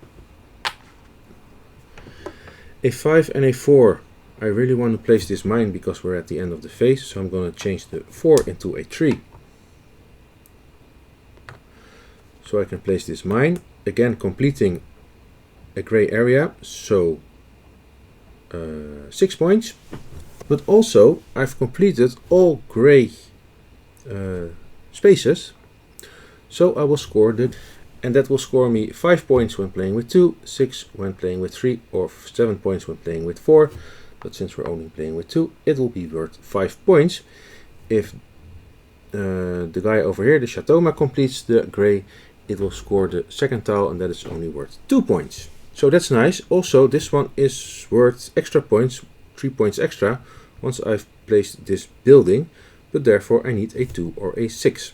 A 5 and a 4. I really want to place this mine because we're at the end of the phase. So I'm going to change the 4 into a 3. So I can place this mine. Again completing a gray area. So 6 points. But also I've completed all gray spaces. So I will score and that will score me 5 points when playing with 2, 6 when playing with 3, or 7 points when playing with 4. But since we're only playing with 2, it will be worth 5 points. If the guy over here, the Chateauma, completes the gray, it will score the second tile, and that is only worth 2 points. So that's nice. Also, this one is worth extra points, 3 points extra, once I've placed this building, but therefore I need a 2 or a 6.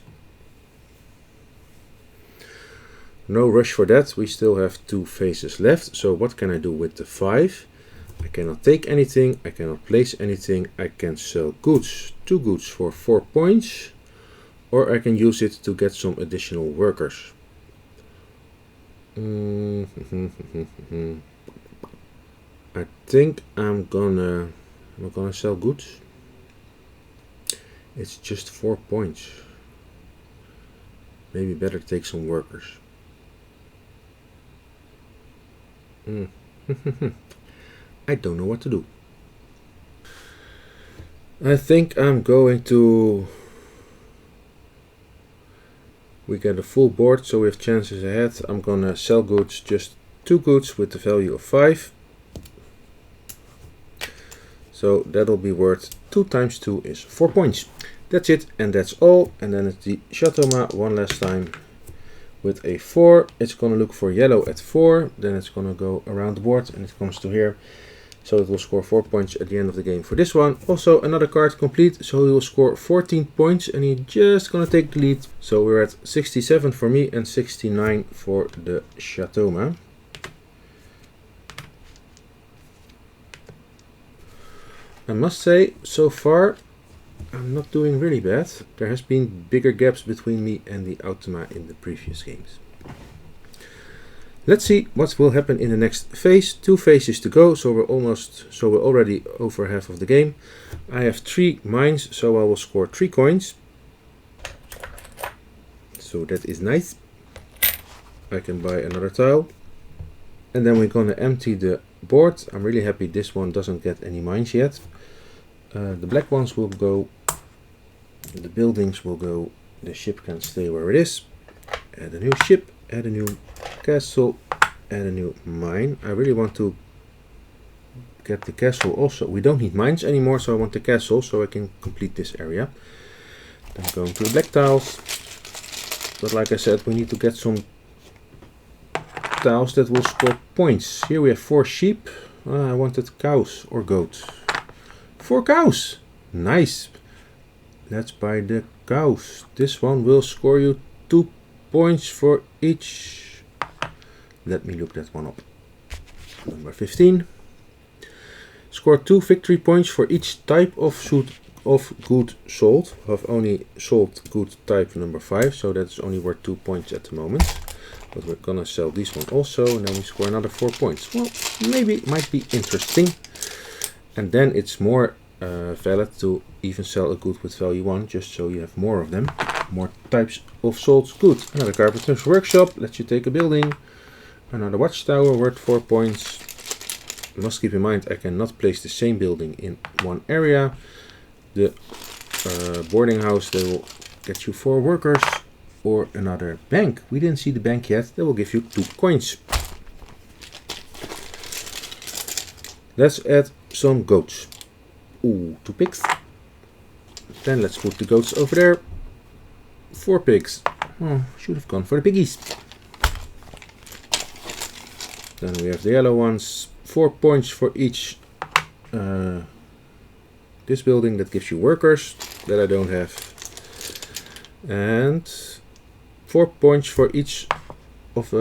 No rush for that, we still have 2 phases left. So what can I do with the 5? I cannot take anything, I cannot place anything, I can sell goods, 2 goods for 4 points, or I can use it to get some additional workers. I think I'm gonna sell goods. It's just 4 points. Maybe better take some workers. I don't know what to do. I think I'm going to... We get a full board, so we have chances ahead. I'm gonna sell goods, just 2 goods with the value of 5. So that'll be worth 2 times 2 is 4 points. That's it, and that's all. And then it's the Chateauma one last time. With a 4, it's going to look for yellow at 4, then it's going to go around the board and it comes to here. So it will score 4 points at the end of the game for this one. Also another card complete, so he will score 14 points and he's just going to take the lead. So we're at 67 for me and 69 for the Chateauma. I must say, so far I'm not doing really bad. There has been bigger gaps between me and the automa in the previous games. Let's see what will happen in the next phase. 2 phases to go, so we're already over half of the game. I have 3 mines, so I will score 3 coins. So that is nice. I can buy another tile. And then we're gonna empty the board. I'm really happy this one doesn't get any mines yet. The black ones will go, the buildings will go, the ship can stay where it is. Add a new ship, add a new castle, add a new mine. I really want to get the castle also. We don't need mines anymore, so I want the castle so I can complete this area. Then going to the black tiles. But like I said, we need to get some tiles that will score points. Here we have 4 sheep. I wanted cows or goats. 4 cows. Nice. Let's buy the cows. This one will score you 2 points for each. Let me look that one up. Number 15. Score 2 victory points for each type of good sold. I've only sold good type number 5, so that's only worth 2 points at the moment. But we're gonna sell this one also, and then we score another 4 points. Well, maybe it might be interesting. And then it's more valid to even sell a good with value 1, just so you have more of them. More types of sold goods. Another carpenter's workshop lets you take a building. Another watchtower worth 4 points. You must keep in mind I cannot place the same building in one area. The boarding house, they will get you 4 workers. Or another bank. We didn't see the bank yet. That will give you 2 coins. Let's add some goats. Ooh, 2 pigs. Then let's put the goats over there. 4 pigs. Oh, should have gone for the piggies. Then we have the yellow ones. 4 points for each. This building that gives you workers that I don't have. And 4 points for each of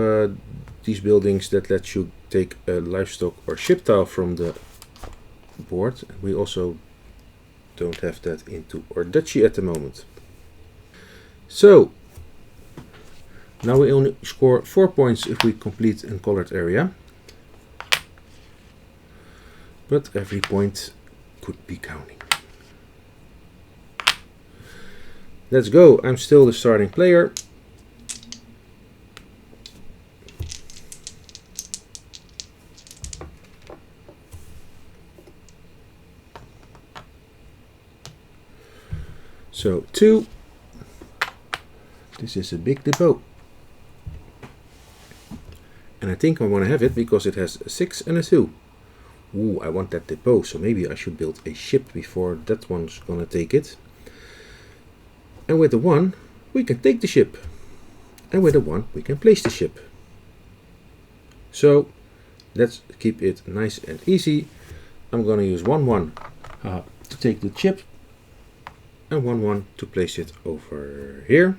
these buildings that let you take a livestock or ship tile from the board. We also don't have that into our duchy at the moment. So now we only score 4 points if we complete a colored area, but every point could be counting. Let's go. I'm still the starting player. So 2. This is a big depot. And I think I want to have it because it has a 6 and a 2. Ooh, I want that depot, so maybe I should build a ship before that one's gonna take it. And with the 1, we can take the ship. And with the 1, we can place the ship. So let's keep it nice and easy. I'm gonna use 1-1 to take the ship. And 1-1 to place it over here.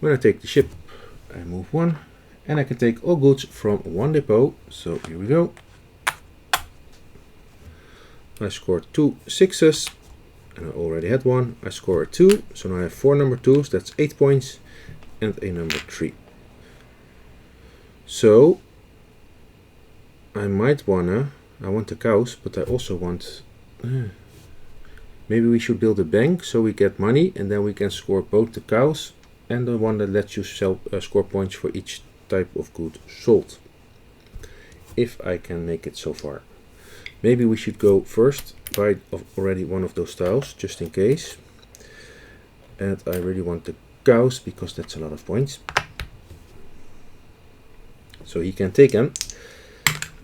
When I take the ship, I move 1. And I can take all goods from 1 depot. So here we go. I scored 2 6s. And I already had 1. I scored 2. So now I have 4 number 2s. That's 8 points. And a number 3. So I might wanna... I want the cows, but I also want... maybe we should build a bank so we get money. And then we can score both the cows and the one that lets you score points for each type of good sold. If I can make it so far. Maybe we should go first, buy already one of those tiles, just in case. And I really want the cows, because that's a lot of points. So he can take them.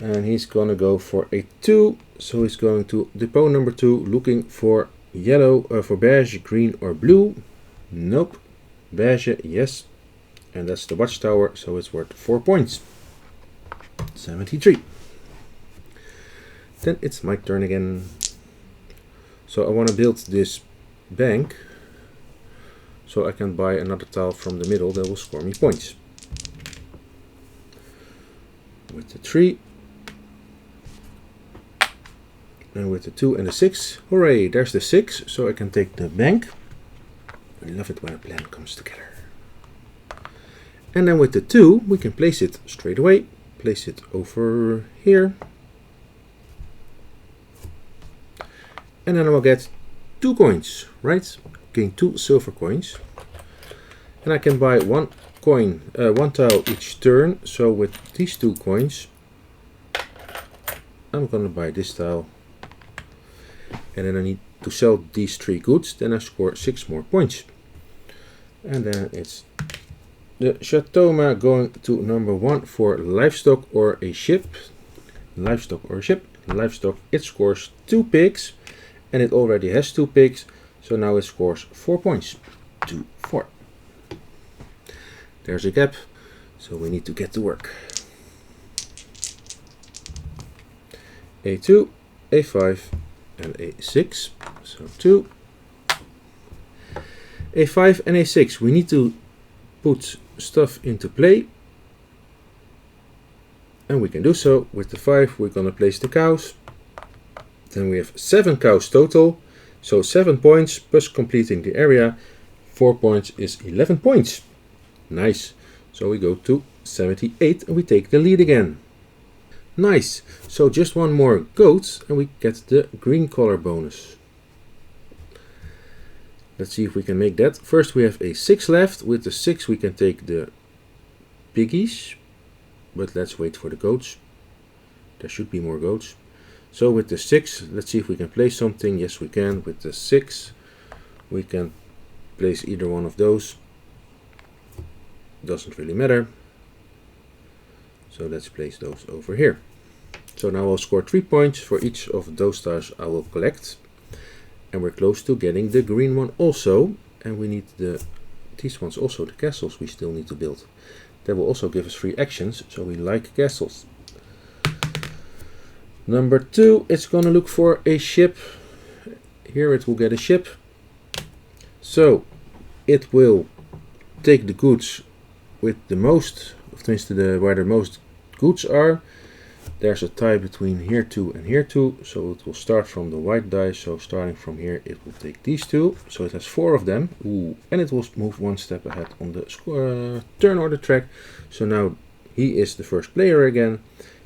And he's gonna go for a 2. So he's going to depot number 2, looking for yellow, for beige, green or blue. Nope. Beige, yes. And that's the watchtower, so it's worth 4 points. 73. Then it's my turn again. So I want to build this bank so I can buy another tile from the middle that will score me points. With the 3. And with the 2 and the 6. Hooray, there's the 6, so I can take the bank. I love it when a plan comes together. And then with the 2, we can place it straight away. Place it over here. And then I will get 2 coins, right? Gain 2 silver coins. And I can buy 1 coin, 1 tile each turn. So with these 2 coins, I'm gonna buy this tile. And then I need to sell these 3 goods. Then I score 6 more points. And then it's the Chateauma going to number 1 for livestock or a ship. Livestock or a ship. Livestock, it scores 2 pigs. And it already has 2 pigs. So now it scores 4 points. 2, 4. There's a gap. So we need to get to work. A2, A5 and A6. So 2. A5 and A6. We need to put stuff into play. And we can do so. With the 5 we're going to place the cows. Then we have 7 cows total. So 7 points plus completing the area. 4 points is 11 points. Nice. So we go to 78 and we take the lead again. Nice. So just one more goat and we get the green color bonus. Let's see if we can make that. First we have a 6 left. With the 6 we can take the piggies. But let's wait for the goats. There should be more goats. So with the 6, let's see if we can place something. Yes, we can. With the 6, we can place either one of those. Doesn't really matter. So let's place those over here. So now I'll score 3 points for each of those stars I will collect. And we're close to getting the green one also. And we need these ones also, the castles we still need to build. That will also give us free actions, so we like castles. Number 2, it's gonna look for a ship. Here it will get a ship. So it will take the goods with the most, where the most goods are. There's a tie between here 2 and here 2, so it will start from the white die. So starting from here, it will take these 2. So it has 4 of them. Ooh, and it will move 1 step ahead on the turn order track. So now he is the first player again,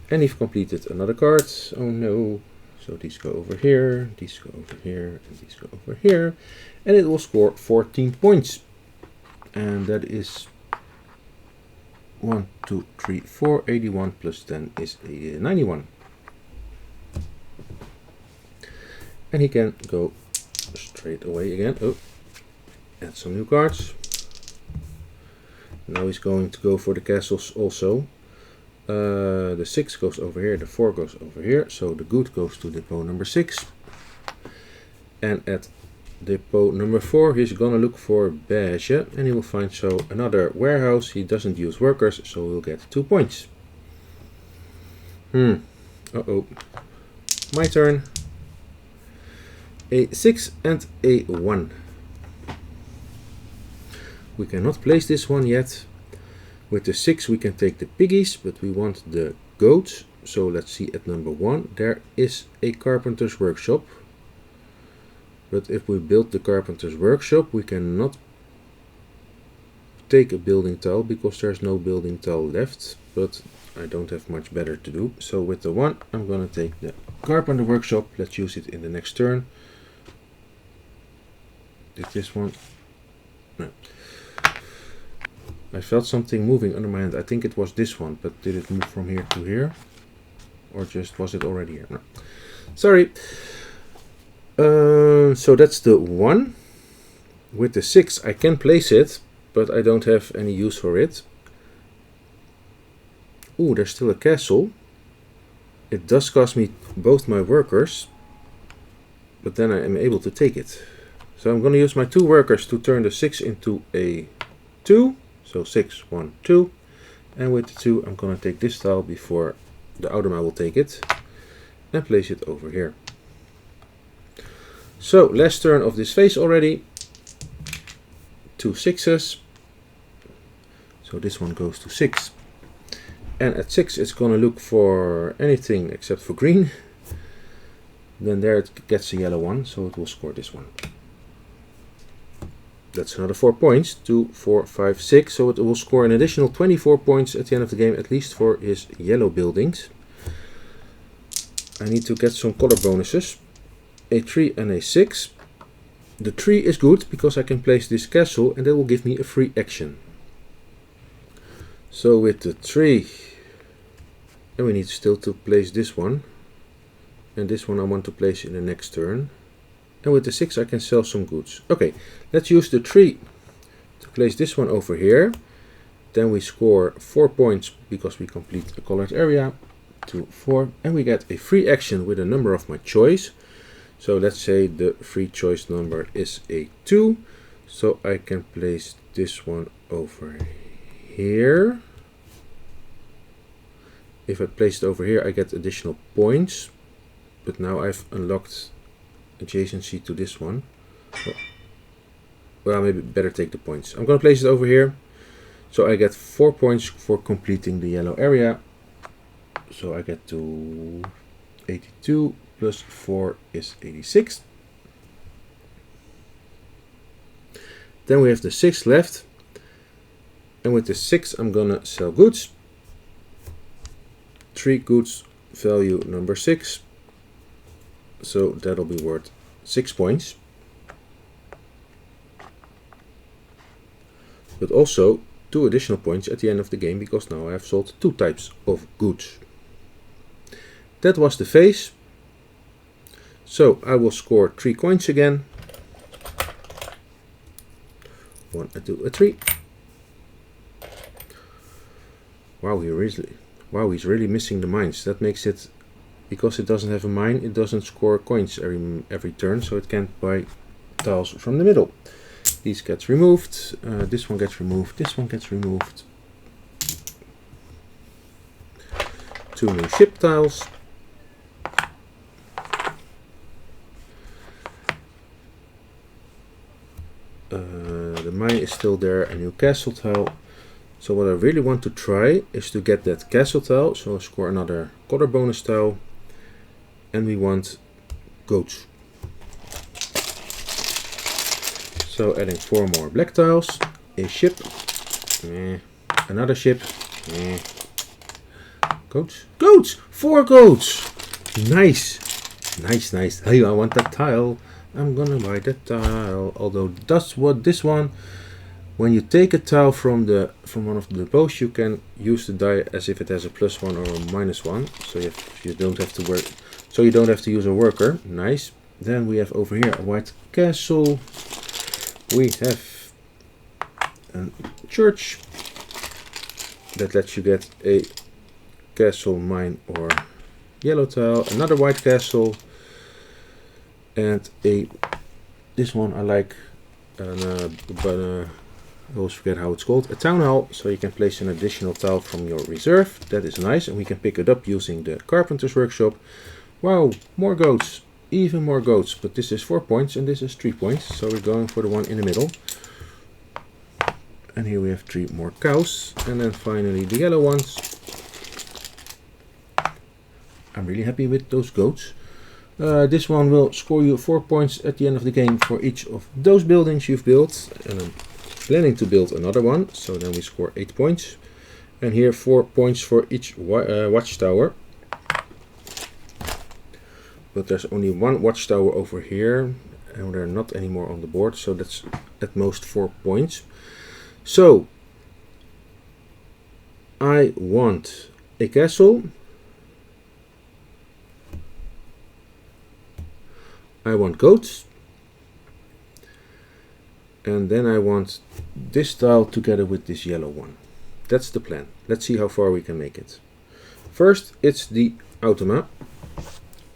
and he's completed another card. Oh no! So these go over here, these go over here, and these go over here, and it will score 14 points. And that is 1, 2, 3, 4, 81 plus 10 is 91. And he can go straight away again. Oh, add some new cards. Now he's going to go for the castles also. The 6 goes over here, the 4 goes over here. So the good goes to depot number 6. And at depot number 4, he's gonna look for beige, and he will find another warehouse. He doesn't use workers, so we'll get 2 points. Uh-oh. My turn. A 6 and a 1. We cannot place this one yet. With the 6 we can take the piggies, but we want the goats. So let's see at number 1. There is a carpenter's workshop. But if we build the carpenter's workshop, we cannot take a building tile because there's no building tile left. But I don't have much better to do. So with the 1, I'm gonna take the carpenter workshop. Let's use it in the next turn. Did this one? No. I felt something moving under my hand. I think it was this one, but did it move from here to here? Or just was it already here? No. Sorry. So that's the 1. With the 6 I can place it, but I don't have any use for it. Ooh, there's still a castle. It does cost me both my workers, but then I am able to take it. So I'm going to use my 2 workers to turn the 6 into a 2. So 6, 1, 2. And with the 2 I'm going to take this tile before the automa will take it and place it over here. So last turn of this phase already. 2 6s. So this one goes to 6. And at 6 it's going to look for anything except for green. Then there it gets a yellow one, so it will score this one. That's another 4 points. 2, 4, 5, 6. So it will score an additional 24 points at the end of the game, at least for his yellow buildings. I need to get some color bonuses. A 3 and a 6. The 3 is good because I can place this castle and that will give me a free action. So with the 3, and we need still to place this one. And this one I want to place in the next turn. And with the 6 I can sell some goods. Okay, let's use the 3 to place this one over here. Then we score 4 points because we complete a colored area. 2, 4. And we get a free action with a number of my choice. So let's say the free choice number is a 2. So I can place this one over here. If I place it over here I get additional points. But now I've unlocked adjacency to this one. Well, maybe better take the points. I'm going to place it over here. So I get 4 points for completing the yellow area. So I get to 82 plus 4 is 86. Then we have the 6 left. And with the 6 I'm going to sell goods. 3 goods value number 6. So that'll be worth 6 points. But also 2 additional points at the end of the game, because now I have sold 2 types of goods. That was the phase. So I will score 3 coins again. 1, a 2, a 3. Wow, he's really missing the mines. That makes it, because it doesn't have a mine, it doesn't score coins every turn, so it can't buy tiles from the middle. These gets removed. This one gets removed. This one gets removed. 2 new ship tiles. The mine is still there. A new castle tile. So what I really want to try is to get that castle tile. So I'll score another color bonus tile. And we want goats. So adding 4 more black tiles. A ship. Another ship. Goats. Goats! 4 goats! Nice. Nice, nice. Hey, I want that tile. I'm gonna buy that tile. Although that's what this one. When you take a tile from one of the bows, you can use the die as if it has a +1 or a -1. So you don't have to work. So you don't have to use a worker. Nice. Then we have over here a white castle. We have a church that lets you get a castle, mine, or yellow tile. Another white castle, and this one I like. But I always forget how it's called. A town hall, so you can place an additional tile from your reserve. That is nice, and we can pick it up using the carpenter's workshop. Wow, more goats. Even more goats, but this is 4 points and this is 3 points, so we're going for the one in the middle. And here we have 3 more cows, and then finally the yellow ones. I'm really happy with those goats. This one will score you 4 points at the end of the game for each of those buildings you've built, and I'm planning to build another one, so then we score 8 points. And here 4 points for each watchtower. But there's only 1 watchtower over here, and they're not anymore on the board, so that's at most 4 points. So I want a castle. I want goats. And then I want this tile together with this yellow one. That's the plan. Let's see how far we can make it. First, it's the automa.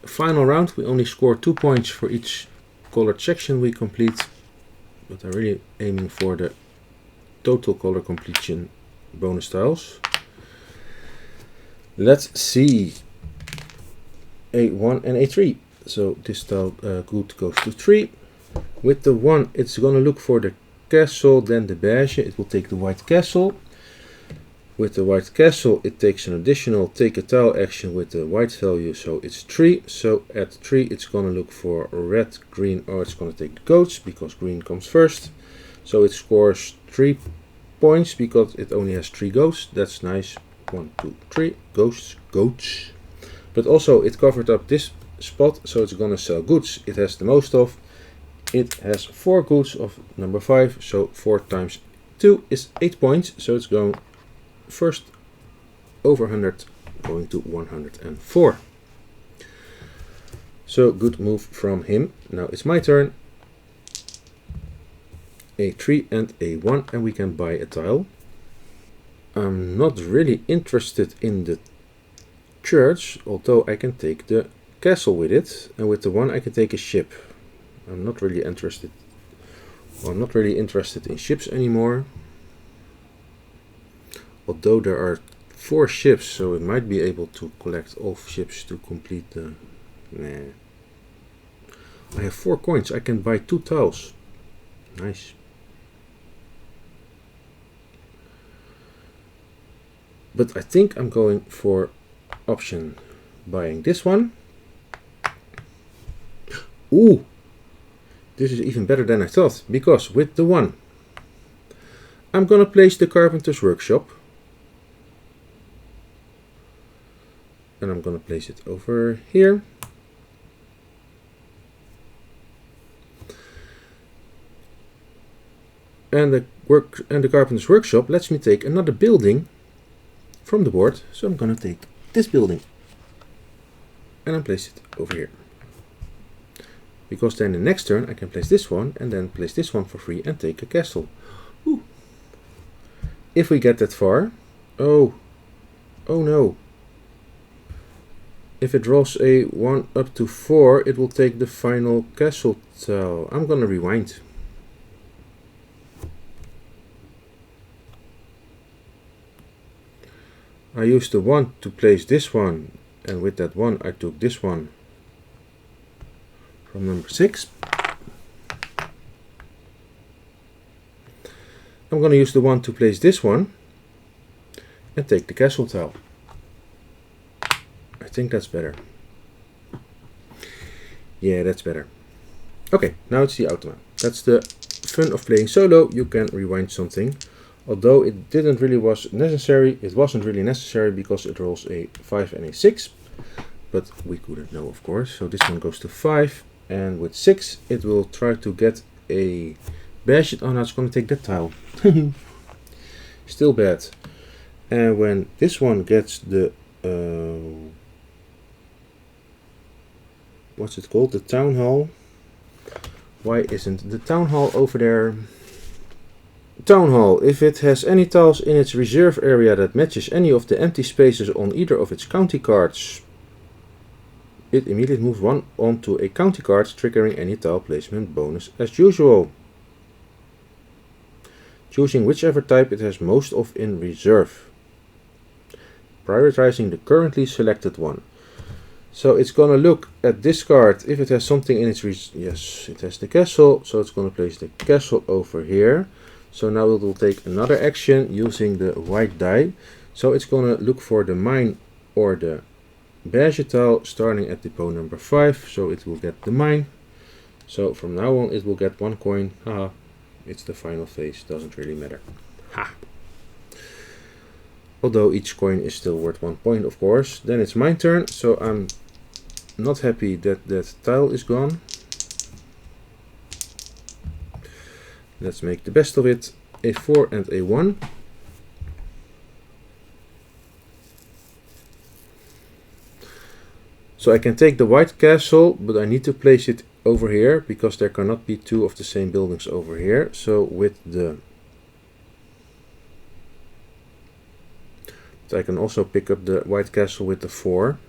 Final round, we only score 2 points for each colored section we complete, but I'm really aiming for the total color completion bonus tiles. Let's see. A 1 and a 3. So this tile good goes to 3. With the 1, it's gonna look for the castle, then the beige. It will take the white castle. With the white castle, it takes an additional take a tile action with the white value, so it's 3. So at 3, it's gonna look for red, green, or it's gonna take the goats because green comes first. So it scores 3 points because it only has 3 goats. That's nice. 1, 2, 3 goats. But also it covered up this spot, so it's gonna sell goods. It has the most of. It has 4 goods of number 5, so 4 times 2 is 8 points. So it's going first over 100, going to 104. So good move from him. Now it's my turn. A 3 and a 1, and we can buy a tile. I'm not really interested in the church, although I can take the castle with it, and with the 1 I can take a ship. I'm not really interested. Well, I'm not really interested in ships anymore. Although there are 4 ships, so we might be able to collect all ships to complete the... Nah. I have 4 coins. I can buy 2 tiles. Nice. But I think I'm going for option buying this one. Ooh! This is even better than I thought, because with the 1, I'm gonna place the carpenter's workshop. and I'm gonna place it over here. And the carpenter's workshop lets me take another building from the board, so I'm gonna take this building and I'll place it over here. Because then the next turn I can place this one and then place this one for free and take a castle. Ooh. If we get that far, oh no. If it draws a 1 up to 4, it will take the final castle tile. I'm gonna rewind. I used the 1 to place this one, and with that 1 I took this one from number 6. I'm going to use the 1 to place this one and take the castle tile. I think that's better. Yeah, that's better. Okay, now it's the automa. That's the fun of playing solo. You can rewind something. Although it wasn't really necessary because it rolls a 5 and a 6. But we couldn't know, of course. So this one goes to 5. And with 6, it will try to get a bash it. Oh no, it's going to take that tile. Still bad. And when this one gets the... what's it called? The town hall. Why isn't the town hall over there? Town hall. If it has any tiles in its reserve area that matches any of the empty spaces on either of its county cards, it immediately moves 1 onto a county card, triggering any tile placement bonus as usual, choosing whichever type it has most of in reserve, prioritizing the currently selected one. So it's going to look at this card. If it has something in its yes, it has the castle, so it's going to place the castle over here. So now it will take another action using the white die. So it's going to look for the mine or the beige tile starting at depot number 5. So it will get the mine. So from now on it will get 1 coin. Haha, it's the final phase, doesn't really matter. Ha! Although each coin is still worth 1 point, of course. Then it's my turn, so I'm not happy that that tile is gone. Let's make the best of it. A 4 and a 1. So I can take the white castle, but I need to place it over here because there cannot be 2 of the same buildings over here. So with the... I can also pick up the white castle with the 4.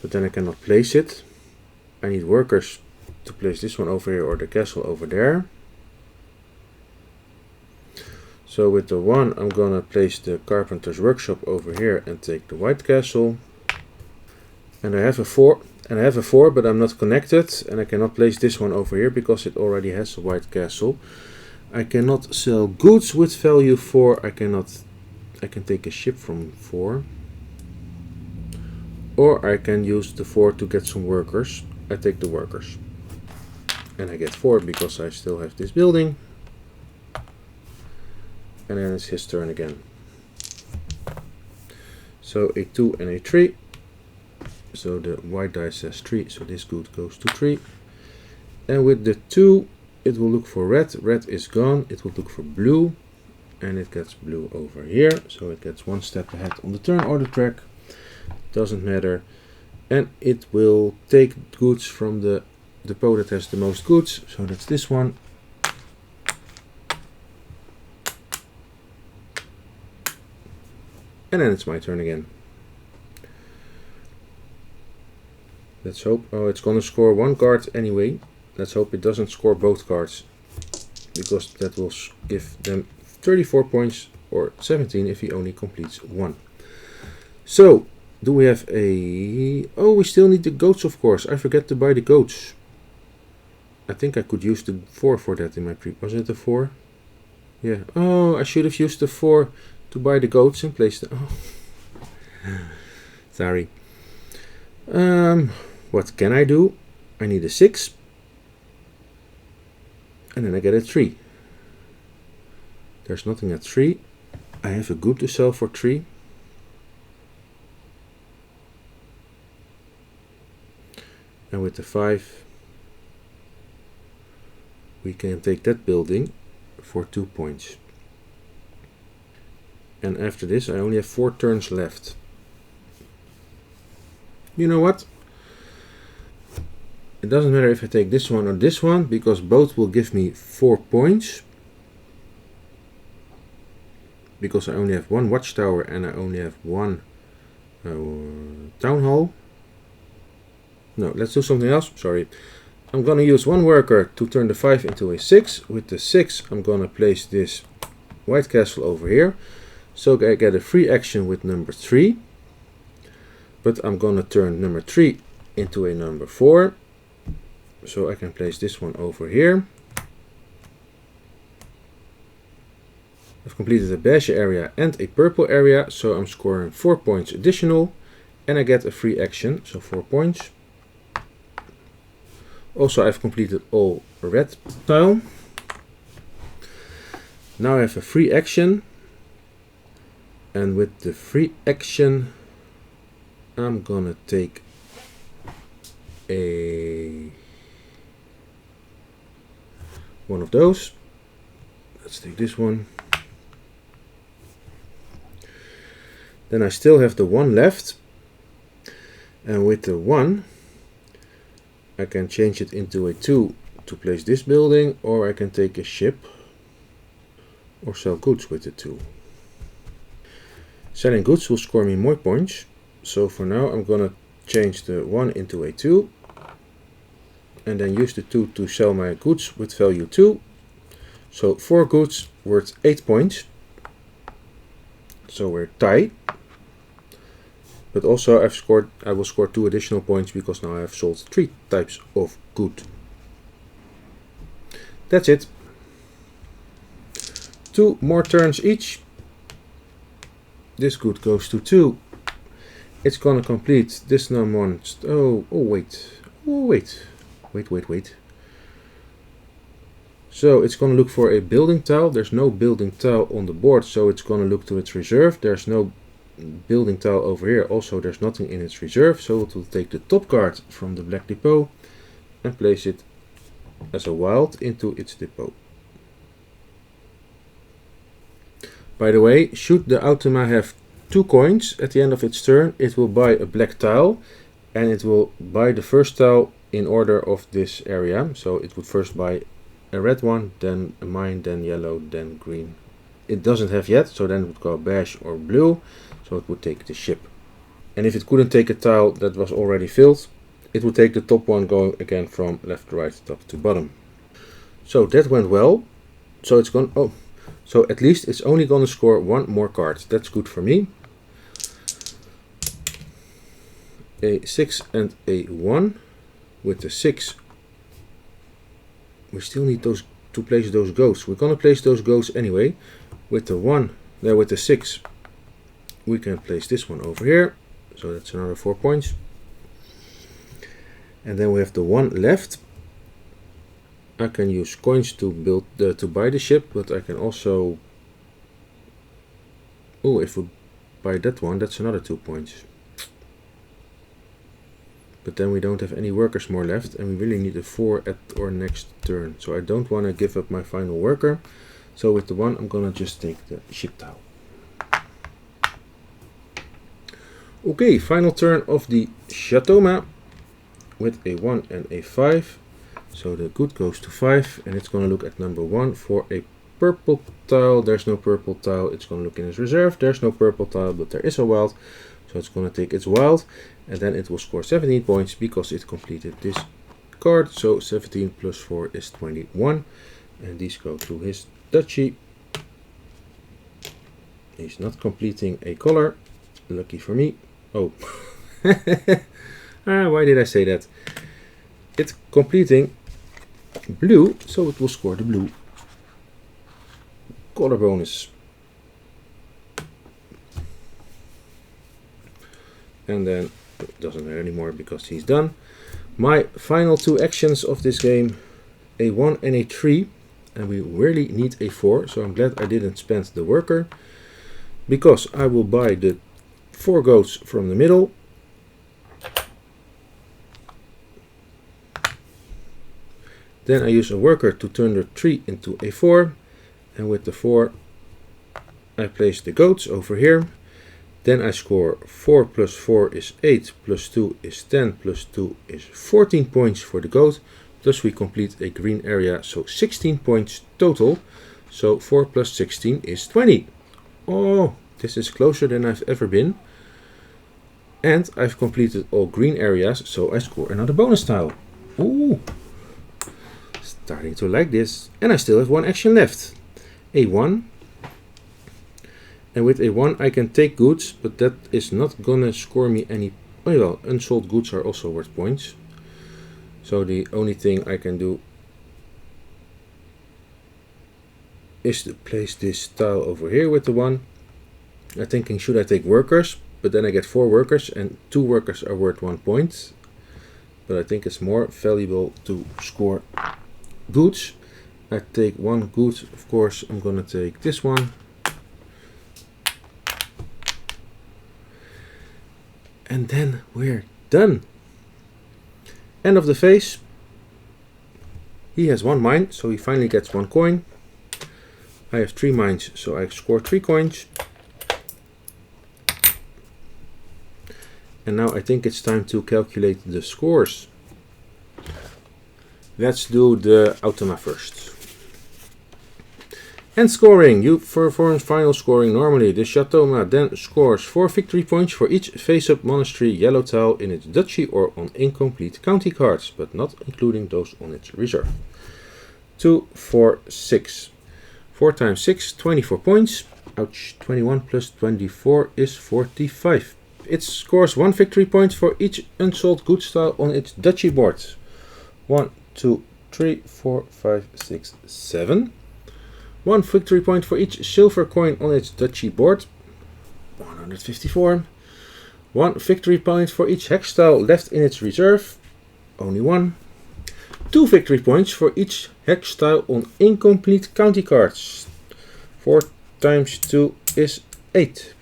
But then I cannot place it. I need workers to place this one over here or the castle over there. So with the 1 I'm gonna place the carpenter's workshop over here and take the white castle. And I have a 4, but I'm not connected, and I cannot place this one over here because it already has a white castle. I cannot sell goods with value 4. I can take a ship from 4. Or I can use the 4 to get some workers. I take the workers. And I get 4 because I still have this building. And then it's his turn again. So a 2 and a 3. So the white die says 3, so this good goes to 3. And with the 2, it will look for red. Red is gone. It will look for blue. And it gets blue over here. So it gets 1 step ahead on the turn order track. Doesn't matter. And it will take goods from the depot that has the most goods. So that's this one. And then it's my turn again. Let's hope. Oh, it's gonna score 1 card anyway. Let's hope it doesn't score both cards, because that will give them 34 points or 17 if he only completes 1. So, do we have a... Oh, we still need the goats, of course. I forget to buy the goats. I think I could use the 4 for that in my pre... Was it the 4? Yeah. Oh, I should have used the 4 to buy the goats and place the... Oh. Sorry. What can I do? I need a 6. And then I get a 3. There's nothing at 3. I have a good to sell for 3. And with the 5 we can take that building for 2 points. And after this I only have 4 turns left. You know what? It doesn't matter if I take this one or this one, because both will give me 4 points. Because I only have 1 watchtower and I only have 1 town hall. No, let's do something else. Sorry. I'm gonna use 1 worker to turn the 5 into a 6. With the 6 I'm gonna place this white castle over here. So I get a free action with number 3. But I'm gonna turn number 3 into a number 4. So I can place this one over here. I've completed a beige area and a purple area, so I'm scoring 4 points additional. And I get a free action, so 4 points. Also I've completed all red tile. Now I have a free action. And with the free action I'm gonna take one of those. Let's take this one. Then I still have the 1 left. And with the 1 I can change it into a 2 to place this building, or I can take a ship or sell goods with the 2. Selling goods will score me more points. So for now I'm gonna change the 1 into a 2 and then use the 2 to sell my goods with value 2. So 4 goods worth 8 points. So we're tied. But also I will score 2 additional points because now I have sold 3 types of good. That's it. 2 more turns each. This good goes to 2. It's gonna complete this number one. Wait. So it's gonna look for a building tile. There's no building tile on the board, so it's gonna look to its reserve. There's no building tile over here. Also, there's nothing in its reserve, so it will take the top card from the black depot and place it as a wild into its depot. By the way, should the automa have 2 coins at the end of its turn, it will buy a black tile and it will buy the first tile in order of this area. So it would first buy a red one, then a mine, then yellow, then green. It doesn't have yet, so then it would go beige or blue, so it would take the ship. And if it couldn't take a tile that was already filled, it would take the top one going again from left to right, top to bottom. So that went well. So it's gone. Oh, so at least it's only going to score 1 more card. That's good for me. A 6 and a 1. With the 6, we still need those to place those ghosts. We're going to place those ghosts anyway. With the 1, there with the 6, we can place this one over here. So that's another 4 points. And then we have the 1 left. I can use coins to build to buy the ship, but I can also. Oh, if we buy that one, that's another 2 points. But then we don't have any workers more left, and we really need a 4 at our next turn. So I don't want to give up my final worker. So with the 1, I'm gonna just take the ship tile. Okay, final turn of the Chateauma with a 1 and a 5. So the good goes to 5, and it's gonna look at number 1 for a purple tile. There's no purple tile. It's gonna look in its reserve. There's no purple tile, but there is a wild. So it's gonna take its wild, and then it will score 17 points because it completed this card. So 17 plus 4 is 21, and these go to his duchy. He's not completing a color. Lucky for me. Oh, why did I say that? It's completing blue, so it will score the blue color bonus. And then it doesn't matter anymore because he's done. My final 2 actions of this game, a 1 and a 3, and we really need a 4, so I'm glad I didn't spend the worker, because I will buy the 4 goats from the middle. Then I use a worker to turn the 3 into a 4, and with the 4 I place the goats over here. Then I score 4 plus 4 is 8, plus 2 is 10, plus 2 is 14 points for the goat. Plus we complete a green area, so 16 points total. So 4 plus 16 is 20. Oh, this is closer than I've ever been. And I've completed all green areas, so I score another bonus tile. Ooh, starting to like this. And I still have one action left. A 1. And with a 1 I can take goods, but that is not gonna score me any... Oh well, unsold goods are also worth points. So the only thing I can do is to place this tile over here with the 1. I'm thinking, should I take workers? But then I get 4 workers and 2 workers are worth 1 point. But I think it's more valuable to score goods. I take 1 good, of course I'm gonna take this one. And then we're done. End of the phase. He has 1 mine, so he finally gets 1 coin. I have 3 mines, so I score 3 coins. And now I think it's time to calculate the scores. Let's do the automa first. And scoring. You perform final scoring normally. The Chateauma then scores 4 victory points for each face-up monastery yellow tile in its duchy or on incomplete county cards, but not including those on its reserve. 2, 4, 6. 4 times 6, 24 points. Ouch, 21 plus 24 is 45. It scores 1 victory point for each unsold goods tile on its duchy board. 1, 2, 3, 4, 5, 6, 7. 1 victory point for each silver coin on its duchy board. 154. 1 victory point for each hex tile left in its reserve. Only 1. 2 victory points for each hex tile on incomplete county cards. 4 times 2 is 8.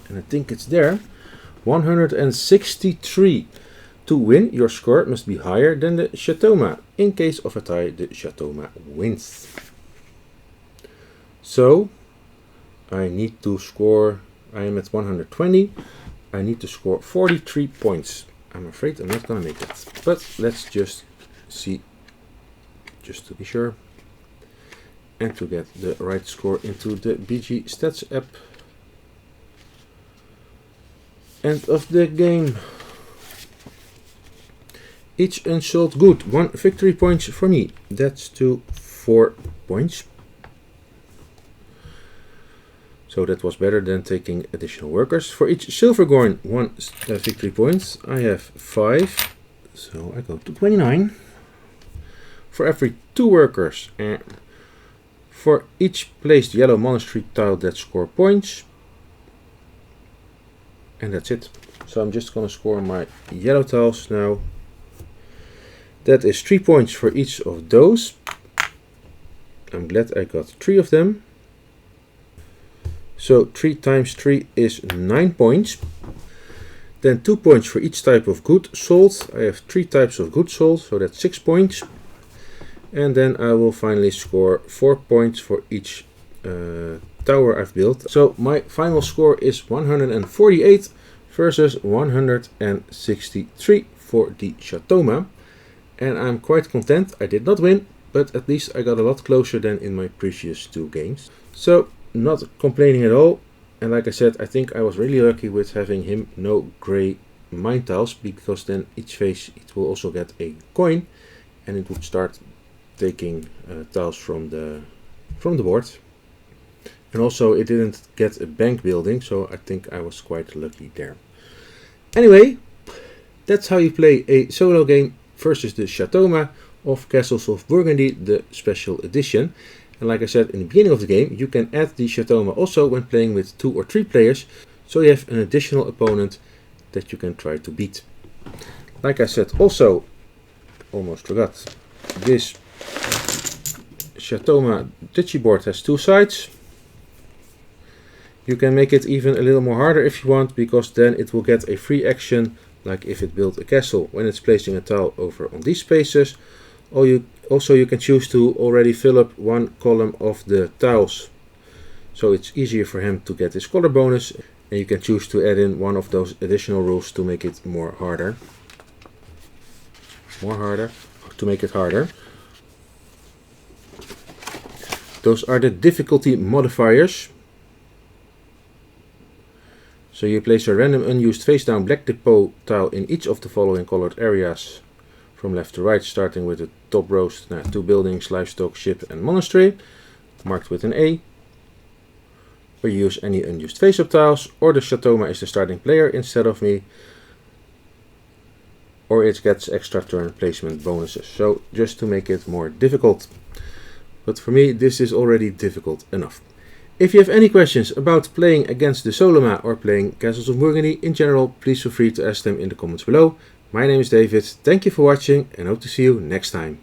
And I think it's there. 163. To win, your score must be higher than the Chateauma. In case of a tie, the Chateauma wins. So, I need to score, I am at 120. I need to score 43 points. I'm afraid I'm not going to make it. But let's just see, just to be sure. And to get the right score into the BG Stats app. End of the game. Each unsold good, 1 victory point for me. That's to 4 points. So that was better than taking additional workers. For each silver coin, 1 victory point. I have 5. So I go to 29. For every 2 workers. And for each placed yellow monastery tile that score points. And that's it. So I'm just going to score my yellow tiles now. That is 3 points for each of those. I'm glad I got 3 of them. So 3 times 3 is 9 points. Then 2 points for each type of good sold. I have 3 types of good sold, so that's 6 points. And then I will finally score 4 points for each tower I've built. So my final score is 148 versus 163 for the Chateauma. And I'm quite content. I did not win, but at least I got a lot closer than in my previous 2 games. So not complaining at all. And like I said, I think I was really lucky with having him no gray mine tiles, because then each phase it will also get a coin and it would start taking tiles from the board. And also it didn't get a bank building, so I think I was quite lucky there. Anyway, that's how you play a solo game versus the Chateauma of Castles of Burgundy, the special edition. And like I said in the beginning of the game, you can add the Chateauma also when playing with 2 or 3 players, so you have an additional opponent that you can try to beat. Like I said also, almost forgot, this Chateauma duchy board has 2 sides. You can make it even a little more harder if you want, because then it will get a free action, like if it built a castle when it's placing a tile over on these spaces. Or Also, you can choose to already fill up one column of the tiles, so it's easier for him to get his color bonus, and you can choose to add in one of those additional rules to make it harder. To make it harder. Those are the difficulty modifiers. So you place a random unused face down black depot tile in each of the following colored areas from left to right, starting with the top rows, 2 buildings, livestock, ship and monastery, marked with an A. Or you use any unused face up tiles, or the Chateauma is the starting player instead of me, or it gets extra turn placement bonuses. So just to make it more difficult. But for me this is already difficult enough. If you have any questions about playing against the Chateauma or playing Castles of Burgundy in general, please feel free to ask them in the comments below. My name is David, thank you for watching and hope to see you next time.